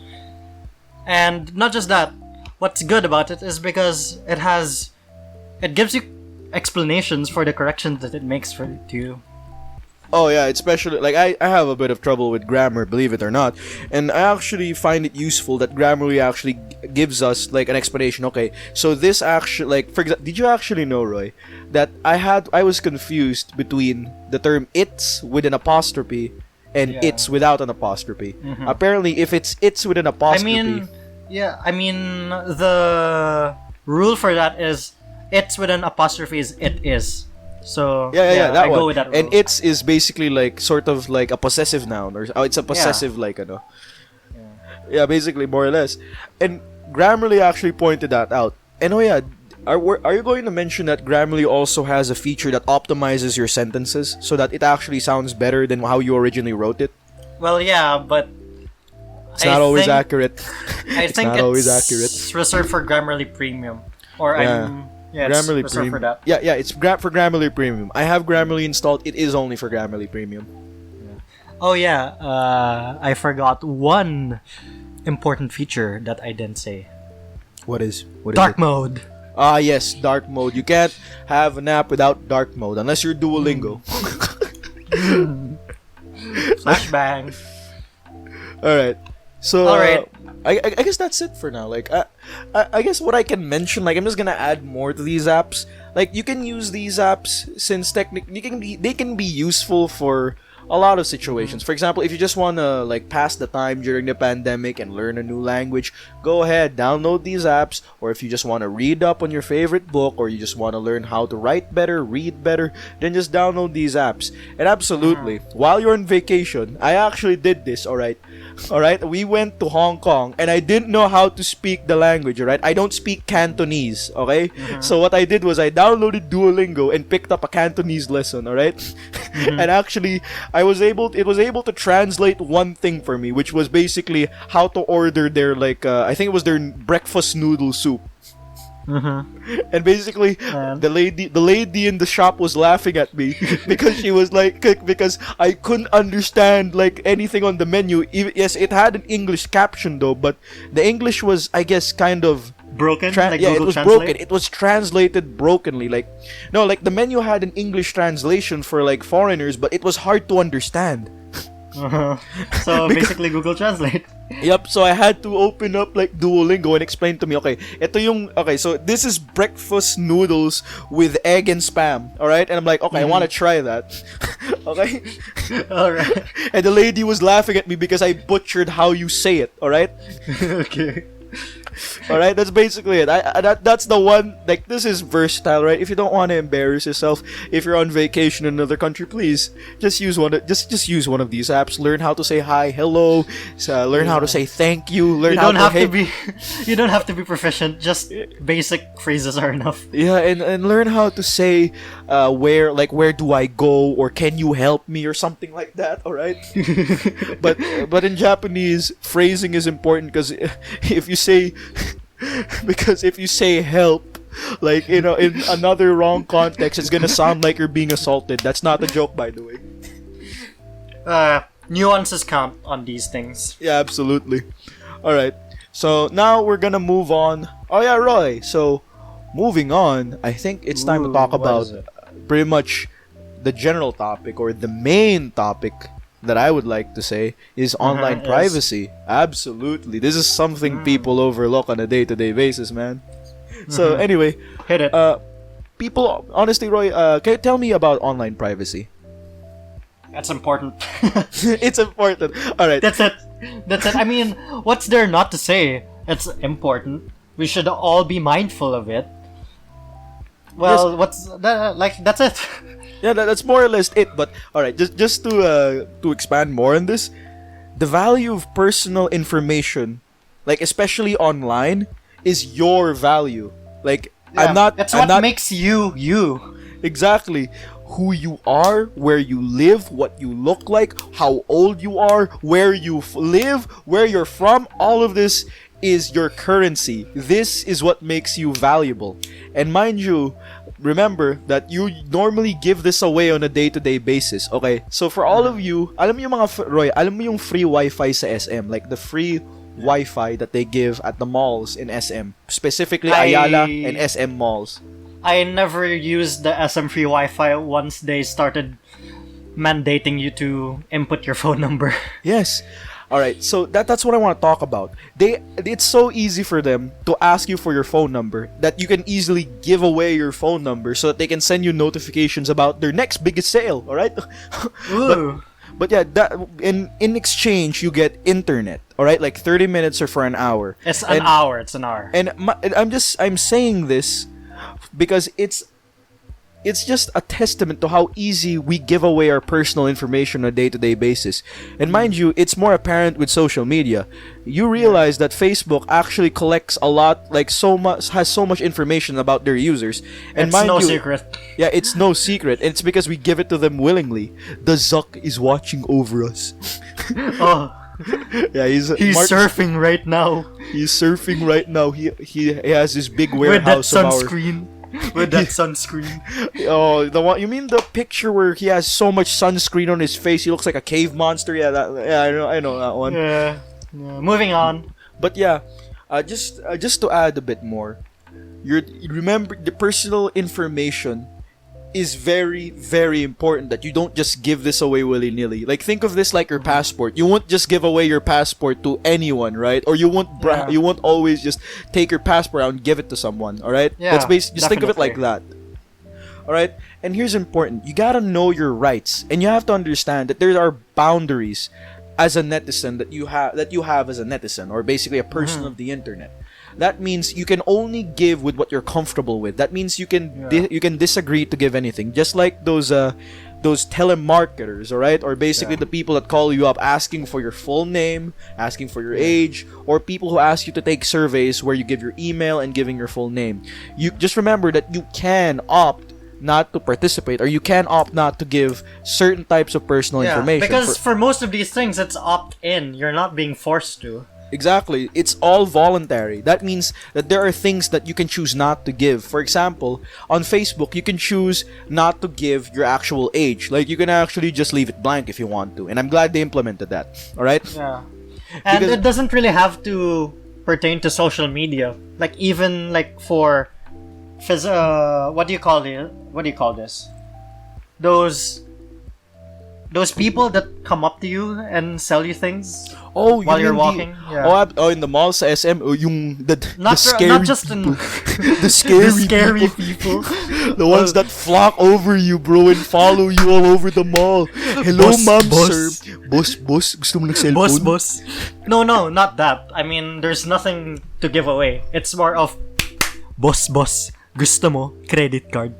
Speaker 2: And not just that, what's good about it is because it gives you explanations for the corrections that it makes to you.
Speaker 1: Oh yeah, especially I have a bit of trouble with grammar, believe it or not, and I actually find it useful that Grammarly actually gives us an explanation. Okay, so this actually for example, did you actually know, Roy, that I was confused between the term "it's" with an apostrophe and
Speaker 2: Yeah.
Speaker 1: "it's" without an apostrophe. Apparently, if it's with an apostrophe,
Speaker 2: I mean, the rule for that is it's with an apostrophe is it is. So
Speaker 1: Yeah, that
Speaker 2: I
Speaker 1: one.
Speaker 2: go with that rule.
Speaker 1: And it's is basically like sort of like a possessive noun, or it's a possessive like ano. Yeah, basically more or less. And Grammarly actually pointed that out. And are you going to mention that Grammarly also has a feature that optimizes your sentences so that it actually sounds better than how you originally wrote it?
Speaker 2: Well, yeah, but
Speaker 1: It's not always accurate.
Speaker 2: I think
Speaker 1: not always accurate.
Speaker 2: It's reserved for Grammarly Premium, or it's
Speaker 1: Grammarly
Speaker 2: reserved
Speaker 1: Premium.
Speaker 2: for that.
Speaker 1: Yeah, it's for Grammarly Premium. I have Grammarly installed. It is only for Grammarly Premium.
Speaker 2: Oh yeah, I forgot one important feature that I didn't say.
Speaker 1: What is
Speaker 2: Dark
Speaker 1: it?
Speaker 2: mode.
Speaker 1: Ah, yes, dark mode. You can't have an app without dark mode unless you're Duolingo.
Speaker 2: Flashbang.
Speaker 1: All right. So,
Speaker 2: All right.
Speaker 1: I guess that's it for now. Like, I guess what I can mention, like, I'm just gonna add more to these apps. Like, you can use these apps since technically they can be useful for a lot of situations. For example, if you just wanna like pass the time during the pandemic and learn a new language, go ahead, download these apps. Or if you just wanna read up on your favorite book, or you just wanna learn how to write better, read better, then just download these apps. And absolutely, while you're on vacation, I actually did this. Alright, we went to Hong Kong and I didn't know how to speak the language, alright? I don't speak Cantonese, okay? So what I did was I downloaded Duolingo and picked up a Cantonese lesson, alright? And actually, it was able to translate one thing for me, which was basically how to order their like I think it was their breakfast noodle soup. And basically, the lady in the shop was laughing at me because she was like, because I couldn't understand like anything on the menu. Yes, it had an English caption though, but the English was, I guess, kind of
Speaker 2: Broken? Like
Speaker 1: it
Speaker 2: Google
Speaker 1: was
Speaker 2: Translate?
Speaker 1: broken. It was translated brokenly. Like, no, like the menu had an English translation for like foreigners, but it was hard to understand.
Speaker 2: So basically Google Translate.
Speaker 1: Yep, so I had to open up like Duolingo and explain to me, so this is breakfast noodles with egg and spam, alright? And I'm like, okay, I want to try that. Okay?
Speaker 2: Alright.
Speaker 1: And the lady was laughing at me because I butchered how you say it, alright?
Speaker 2: Okay.
Speaker 1: Alright, that's basically it. That's the one, like, this is versatile, right? If you don't want to embarrass yourself, if you're on vacation in another country, please, just use one of these apps. Learn how to say hi, hello, learn how to say thank you,
Speaker 2: You don't have to be proficient, just basic phrases are enough.
Speaker 1: Yeah, and learn how to say, where do I go, or can you help me, or something like that, alright? But in Japanese, phrasing is important because if you say help, like, you know, in another wrong context, it's gonna sound like you're being assaulted. That's not a joke, by the way.
Speaker 2: Nuances count on these things.
Speaker 1: Yeah, absolutely. Alright, so now we're gonna move on. Oh yeah, Roy, so moving on, I think it's time to talk
Speaker 2: what
Speaker 1: about
Speaker 2: is it?
Speaker 1: pretty much the general topic, or the main topic that I would like to say is online privacy. Absolutely. This is something people overlook on a day-to-day basis, man. So anyway,
Speaker 2: Hit it.
Speaker 1: people, honestly, Roy, can you tell me about online privacy?
Speaker 2: That's important.
Speaker 1: It's important. All right.
Speaker 2: That's it. I mean, what's there not to say? It's important. We should all be mindful of it. Well, what's that? Like, that's it.
Speaker 1: Yeah, that's more or less it. But all right, just to expand more on this, the value of personal information, like especially online, is your value. Like,
Speaker 2: Yeah, That's what makes you you.
Speaker 1: Exactly. Who you are, where you live, what you look like, how old you are, where you live, where you're from, all of this is your currency. This is what makes you valuable. And mind you, remember that you normally give this away on a day-to-day basis. Okay? So for all of you, alam mo yung mga Roy, alam mo yung free Wi-Fi sa SM, like the free Wi-Fi that they give at the malls in SM, specifically Ayala and SM malls.
Speaker 2: I never used the SM free Wi-Fi once they started mandating you to input your phone number.
Speaker 1: Yes. All right. So that's what I want to talk about. It's so easy for them to ask you for your phone number that you can easily give away your phone number so that they can send you notifications about their next biggest sale. All right.
Speaker 2: Ooh.
Speaker 1: But yeah, that in exchange you get internet. All right, like 30 minutes or for an hour.
Speaker 2: It's an hour.
Speaker 1: And I'm saying this because it's just a testament to how easy we give away our personal information on a day-to-day basis. And mind you, it's more apparent with social media. You realize that Facebook actually collects a lot, like has so much information about their users. And
Speaker 2: It's
Speaker 1: mind
Speaker 2: no
Speaker 1: you,
Speaker 2: secret.
Speaker 1: yeah, it's no secret. And it's because we give it to them willingly. The Zuck is watching over us.
Speaker 2: Oh,
Speaker 1: Yeah, he's
Speaker 2: surfing right now
Speaker 1: He's surfing right now. He has this big
Speaker 2: with that
Speaker 1: warehouse of our.
Speaker 2: sunscreen. With that sunscreen.
Speaker 1: Oh, the one you mean the picture where he has so much sunscreen on his face, he looks like a cave monster. Yeah, I know that one.
Speaker 2: Yeah. Moving on.
Speaker 1: But yeah, just to add a bit more, you remember the personal information is very, very important, that you don't just give this away willy-nilly. Like, think of this like your passport. You won't just give away your passport to anyone, right? Or you won't you won't always just take your passport out and give it to someone, all right?
Speaker 2: Yeah,
Speaker 1: just think of it like that. All right? And here's important. You got to know your rights, and you have to understand that there are boundaries as a netizen that you have as a netizen, or basically a person of the internet. That means you can only give with what you're comfortable with. That means you can you can disagree to give anything. Just like those telemarketers, all right? Or basically the people that call you up asking for your full name, asking for your age, or people who ask you to take surveys where you give your email and giving your full name. You just remember that you can opt not to participate, or you can opt not to give certain types of personal information.
Speaker 2: Because for most of these things, it's opt-in. You're not being forced to.
Speaker 1: Exactly. It's all voluntary. That means that there are things that you can choose not to give. For example, on Facebook, you can choose not to give your actual age. Like, you can actually just leave it blank if you want to. And I'm glad they implemented that. Alright?
Speaker 2: Yeah. And it doesn't really have to pertain to social media. Like, even like for what do you call it? What do you call this? Those people that come up to you and sell you things while you're walking.
Speaker 1: In the mall sa SM,
Speaker 2: Not just in
Speaker 1: the scary
Speaker 2: people.
Speaker 1: The ones that flock over you, bro, and follow you all over the mall. Hello, ma'am, sir. Boss, gusto mo ng-cellphone?
Speaker 2: Boss. No, not that. I mean, there's nothing to give away. It's more of, boss, gusto mo credit card?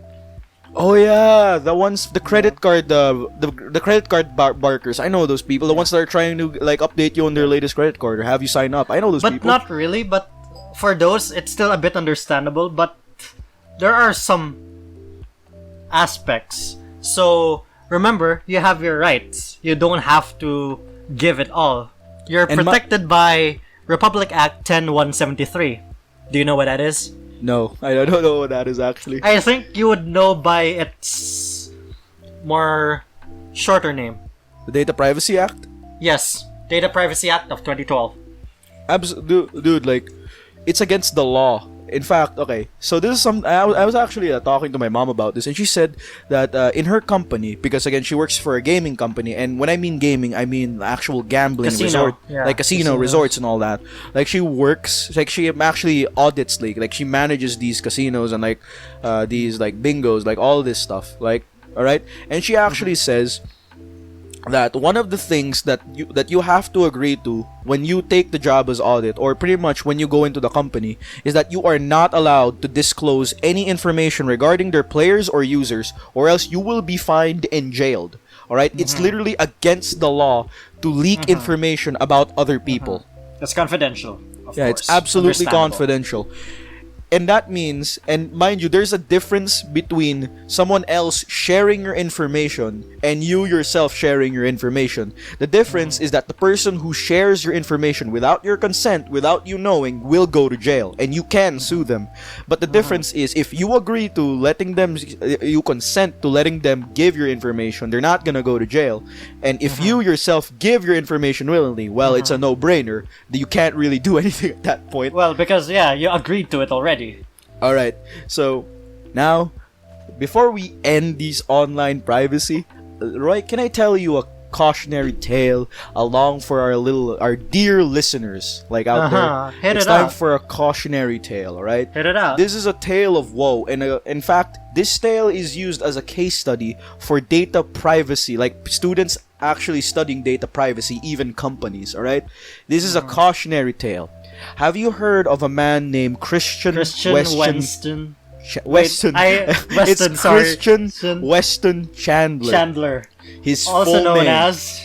Speaker 1: Oh yeah, the credit card, the credit card barkers. I know those people. The ones that are trying to like update you on their latest credit card or have you sign up. I know those people.
Speaker 2: But not really. But for those, it's still a bit understandable. But there are some aspects. So remember, you have your rights. You don't have to give it all. You're protected by Republic Act 10173. Do you know what that is?
Speaker 1: No, I don't know what that is actually.
Speaker 2: I think you would know by its more shorter name.
Speaker 1: The Data Privacy Act?
Speaker 2: Yes, Data Privacy Act of 2012.
Speaker 1: Dude, like, it's against the law. In fact, okay, so this is I was actually talking to my mom about this, and she said that in her company, because again, she works for a gaming company, and when I mean gaming, I mean actual gambling resort, like casino resorts and all that. Like, she works, like, she actually audits, like she manages these casinos and like these like bingos, like all this stuff, like, all right. And she actually says that one of the things that you have to agree to when you take the job as audit, or pretty much when you go into the company, is that you are not allowed to disclose any information regarding their players or users, or else you will be fined and jailed. Alright? It's literally against the law to leak information about other people.
Speaker 2: It's confidential. Of course.
Speaker 1: It's absolutely confidential. And that means, and mind you, there's a difference between someone else sharing your information and you yourself sharing your information. The difference is that the person who shares your information without your consent, without you knowing, will go to jail, and you can sue them. But the difference is, if you agree to letting them, you consent to letting them give your information, they're not gonna go to jail. And if you yourself give your information willingly, well, it's a no-brainer. You can't really do anything at that point.
Speaker 2: Well, because you agreed to it already.
Speaker 1: Alright, so now, before we end these online privacy, Roy, can I tell you a cautionary tale along for our dear listeners, like out there? It's time for a cautionary tale, alright?
Speaker 2: Hit it out.
Speaker 1: This is a tale of woe, and in fact, this tale is used as a case study for data privacy, like students actually studying data privacy, even companies, alright? This is a cautionary tale. Have you heard of a man named Christian Weston? Weston. It's
Speaker 2: Weston, sorry.
Speaker 1: Christian Weston Chandler.
Speaker 2: Chandler,
Speaker 1: His
Speaker 2: also
Speaker 1: full
Speaker 2: known
Speaker 1: name,
Speaker 2: as.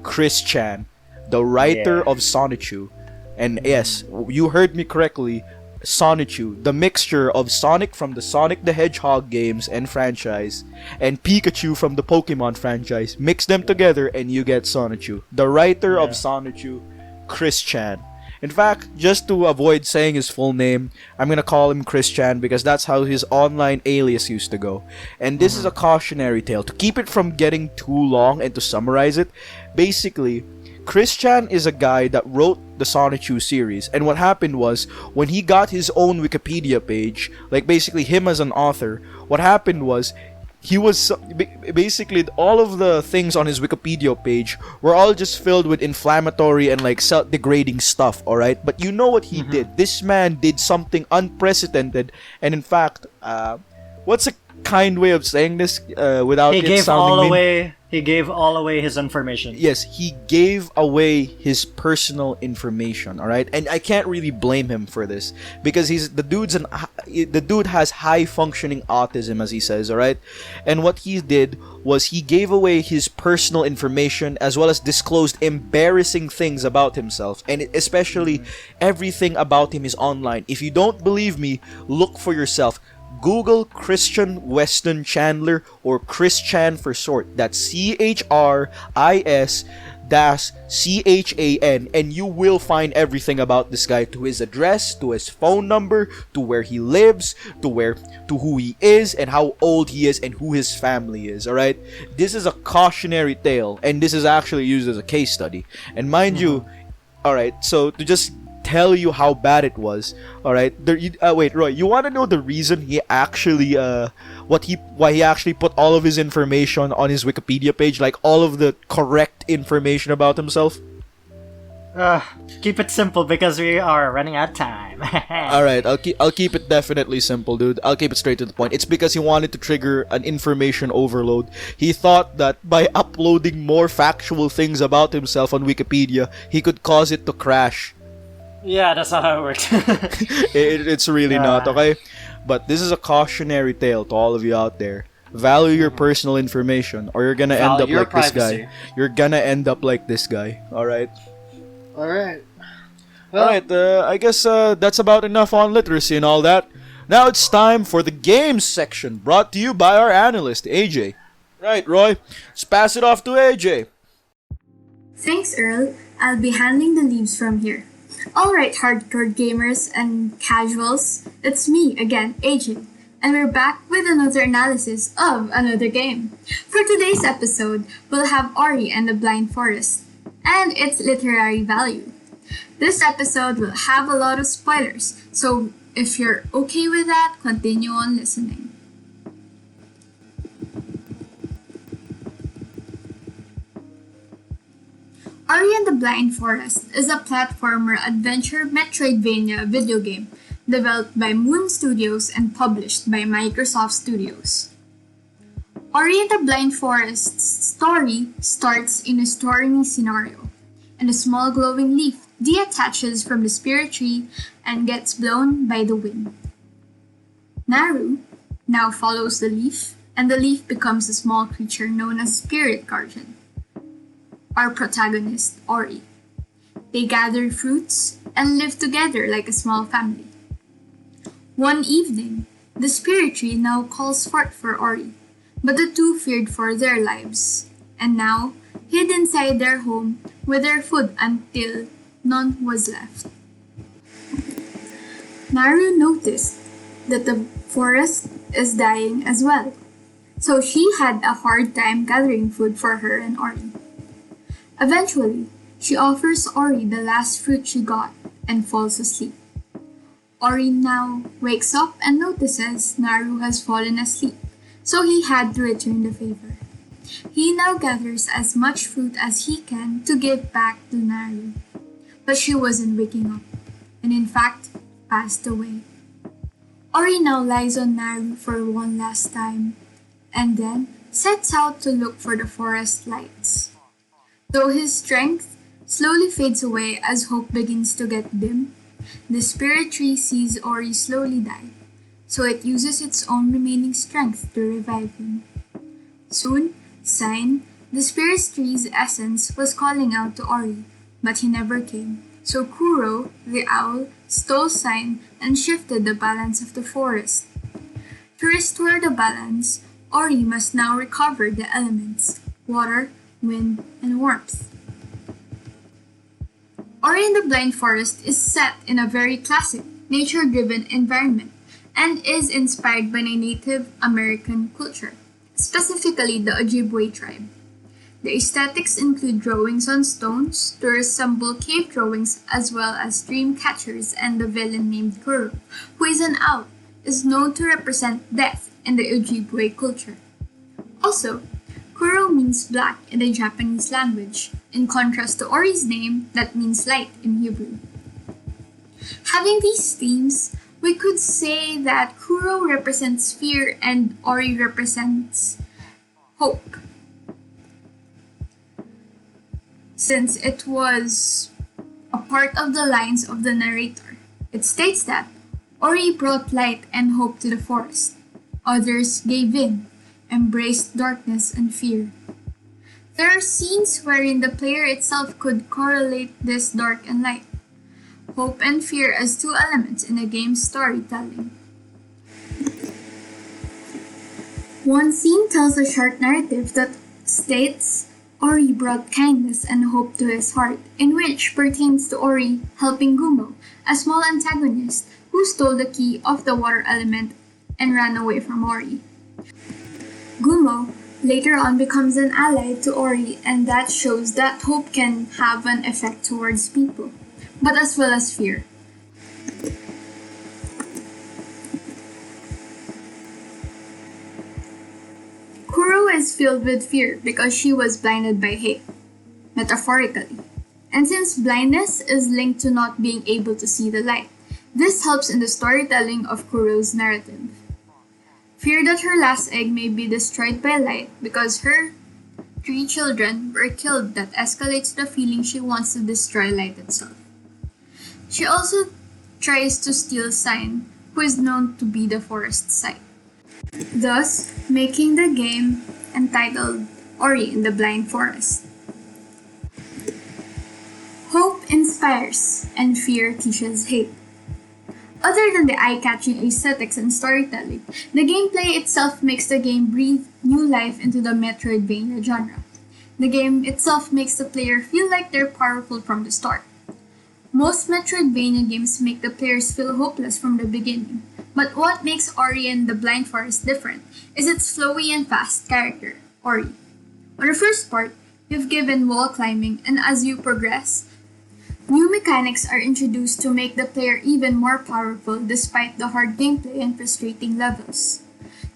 Speaker 1: Chris Chan, the writer
Speaker 2: Yeah.
Speaker 1: of Sonichu. And yes, you heard me correctly. Sonichu, the mixture of Sonic from the Sonic the Hedgehog games and franchise, and Pikachu from the Pokemon franchise. Mix them together and you get Sonichu. The writer of
Speaker 2: Yeah.
Speaker 1: Sonichu, Chris Chan. In fact, just to avoid saying his full name, I'm gonna call him Chris Chan because that's how his online alias used to go. And this is a cautionary tale. To keep it from getting too long and to summarize it, basically, Chris Chan is a guy that wrote the Sonichu series, and what happened was, when he got his own Wikipedia page, like basically him as an author, what happened was, he was basically all of the things on his Wikipedia page were all just filled with inflammatory and like self-degrading stuff, alright? But you know what he did? This man did something unprecedented, and in fact, what's a kind way of saying this without
Speaker 2: He
Speaker 1: it
Speaker 2: gave
Speaker 1: sounding
Speaker 2: all
Speaker 1: mean?
Speaker 2: away. He gave all away his information.
Speaker 1: Yes, he gave away his personal information, all right? And I can't really blame him for this because the dude has high functioning autism, as he says, all right? And what he did was he gave away his personal information as well as disclosed embarrassing things about himself, and especially everything about him is online. If you don't believe me, look for yourself. Google Christian Weston Chandler, or Chris Chan for short. That's CHRIS-CHAN, and you will find everything about this guy, to his address, to his phone number, to where he lives, to who he is, and how old he is, and who his family is. All right, this is a cautionary tale, and this is actually used as a case study. And mind you, all right, so to just tell you how bad it was. All right. Wait, Roy. You want to know the reason he actually why he actually put all of his information on his Wikipedia page, like all of the correct information about himself?
Speaker 2: Keep it simple because we are running out of time.
Speaker 1: All right. I'll keep it definitely simple, dude. I'll keep it straight to the point. It's because he wanted to trigger an information overload. He thought that by uploading more factual things about himself on Wikipedia, he could cause it to crash.
Speaker 2: Yeah, that's not how it works.
Speaker 1: It's really not, okay? But this is a cautionary tale to all of you out there. Value your personal information, or you're gonna end up
Speaker 2: Value your
Speaker 1: like this
Speaker 2: privacy.
Speaker 1: guy. You're gonna end up like this guy, alright?
Speaker 2: Alright.
Speaker 1: Alright, I guess that's about enough on literacy and all that. Now it's time for the games section, brought to you by our analyst, AJ. Right, Roy, let's pass it off to AJ.
Speaker 3: Thanks, Earl. I'll be handling the leaves from here. Alright, hardcore gamers and casuals, it's me again, AJ, and we're back with another analysis of another game. For today's episode, we'll have Ori and the Blind Forest, and its literary value. This episode will have a lot of spoilers, so if you're okay with that, continue on listening. Ori and the Blind Forest is a platformer adventure Metroidvania video game developed by Moon Studios and published by Microsoft Studios. Ori and the Blind Forest's story starts in a stormy scenario, and a small glowing leaf detaches from the spirit tree and gets blown by the wind. Naru now follows the leaf, and the leaf becomes a small creature known as Spirit Guardian. Our protagonist, Ori. They gather fruits and live together like a small family. One evening, the spirit tree now calls forth for Ori, but the two feared for their lives, and now hid inside their home with their food until none was left. Naru noticed that the forest is dying as well, so she had a hard time gathering food for her and Ori. Eventually, she offers Ori the last fruit she got and falls asleep. Ori now wakes up and notices Naru has fallen asleep, so he had to return the favor. He now gathers as much fruit as he can to give back to Naru, but she wasn't waking up, and in fact, passed away. Ori now lies on Naru for one last time, and then sets out to look for the forest lights. Though his strength slowly fades away as hope begins to get dim, the spirit tree sees Ori slowly die, so it uses its own remaining strength to revive him. Soon, Sign, the spirit tree's essence, was calling out to Ori, but he never came. So Kuro, the owl, stole Sign and shifted the balance of the forest. To restore the balance, Ori must now recover the elements: water, wind, and warmth. Ori and the Blind Forest is set in a very classic, nature-driven environment and is inspired by Native American culture, specifically the Ojibwe tribe. The aesthetics include drawings on stones to resemble cave drawings, as well as dream catchers, and the villain named Kuro, who is an owl, is known to represent death in the Ojibwe culture. Also, Kuro means black in the Japanese language, in contrast to Ori's name that means light in Hebrew. Having these themes, we could say that Kuro represents fear and Ori represents hope. Since it was a part of the lines of the narrator, it states that Ori brought light and hope to the forest. Others gave in, embraced darkness and fear. There are scenes wherein the player itself could correlate this dark and light, hope and fear as two elements in a game's storytelling. One scene tells a short narrative that states Ori brought kindness and hope to his heart, in which pertains to Ori helping Gumo, a small antagonist who stole the key of the water element and ran away from Ori. Gumo later on becomes an ally to Ori, and that shows that hope can have an effect towards people, but as well as fear. Kuro is filled with fear because she was blinded by hate, metaphorically. And since blindness is linked to not being able to see the light, this helps in the storytelling of Kuro's narrative. Fear that her last egg may be destroyed by light because her 3 children were killed that escalates the feeling she wants to destroy light itself. She also tries to steal Sign, who is known to be the forest sight, thus making the game entitled Ori in the Blind Forest. Hope inspires and fear teaches hate. Other than the eye-catching aesthetics and storytelling, the gameplay itself makes the game breathe new life into the Metroidvania genre. The game itself makes the player feel like they're powerful from the start. Most Metroidvania games make the players feel hopeless from the beginning, but what makes Ori and the Blind Forest different is its flowy and fast character, Ori. On the first part, you've given wall climbing, and as you progress, new mechanics are introduced to make the player even more powerful despite the hard gameplay and frustrating levels.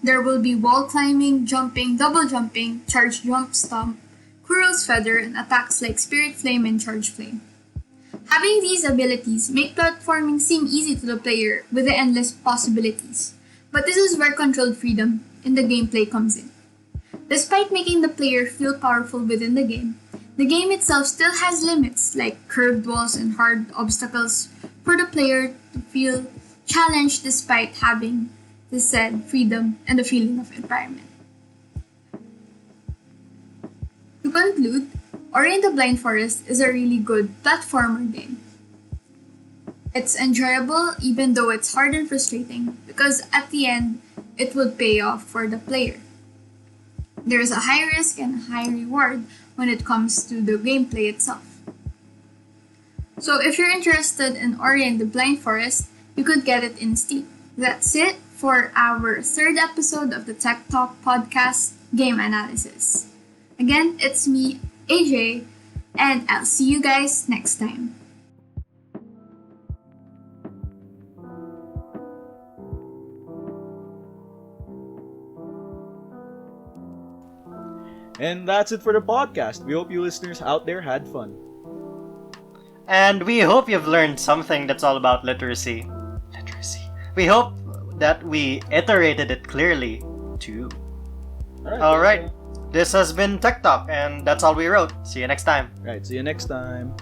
Speaker 3: There will be wall climbing, jumping, double jumping, charge jump stomp, Kuro's feather, and attacks like Spirit Flame and Charge Flame. Having these abilities make platforming seem easy to the player with the endless possibilities, but this is where controlled freedom in the gameplay comes in. Despite making the player feel powerful within the game itself still has limits like curved walls and hard obstacles for the player to feel challenged despite having the said freedom and the feeling of empowerment. To conclude, Ori and the Blind Forest is a really good platformer game. It's enjoyable even though it's hard and frustrating because at the end, it would pay off for the player. There's a high risk and high reward when it comes to the gameplay itself. So if you're interested in Ori and the Blind Forest, you could get it in Steam. That's it for our 3rd episode of the Tech Tok podcast game analysis. Again, it's me, AJ, and I'll see you guys next time.
Speaker 1: And that's it for the podcast. We hope you listeners out there had fun.
Speaker 2: And we hope you've learned something that's all about literacy. We hope that we iterated it clearly, too. Alright. This has been Tech Talk, and that's all we wrote. See you next time.
Speaker 1: Right, see you next time.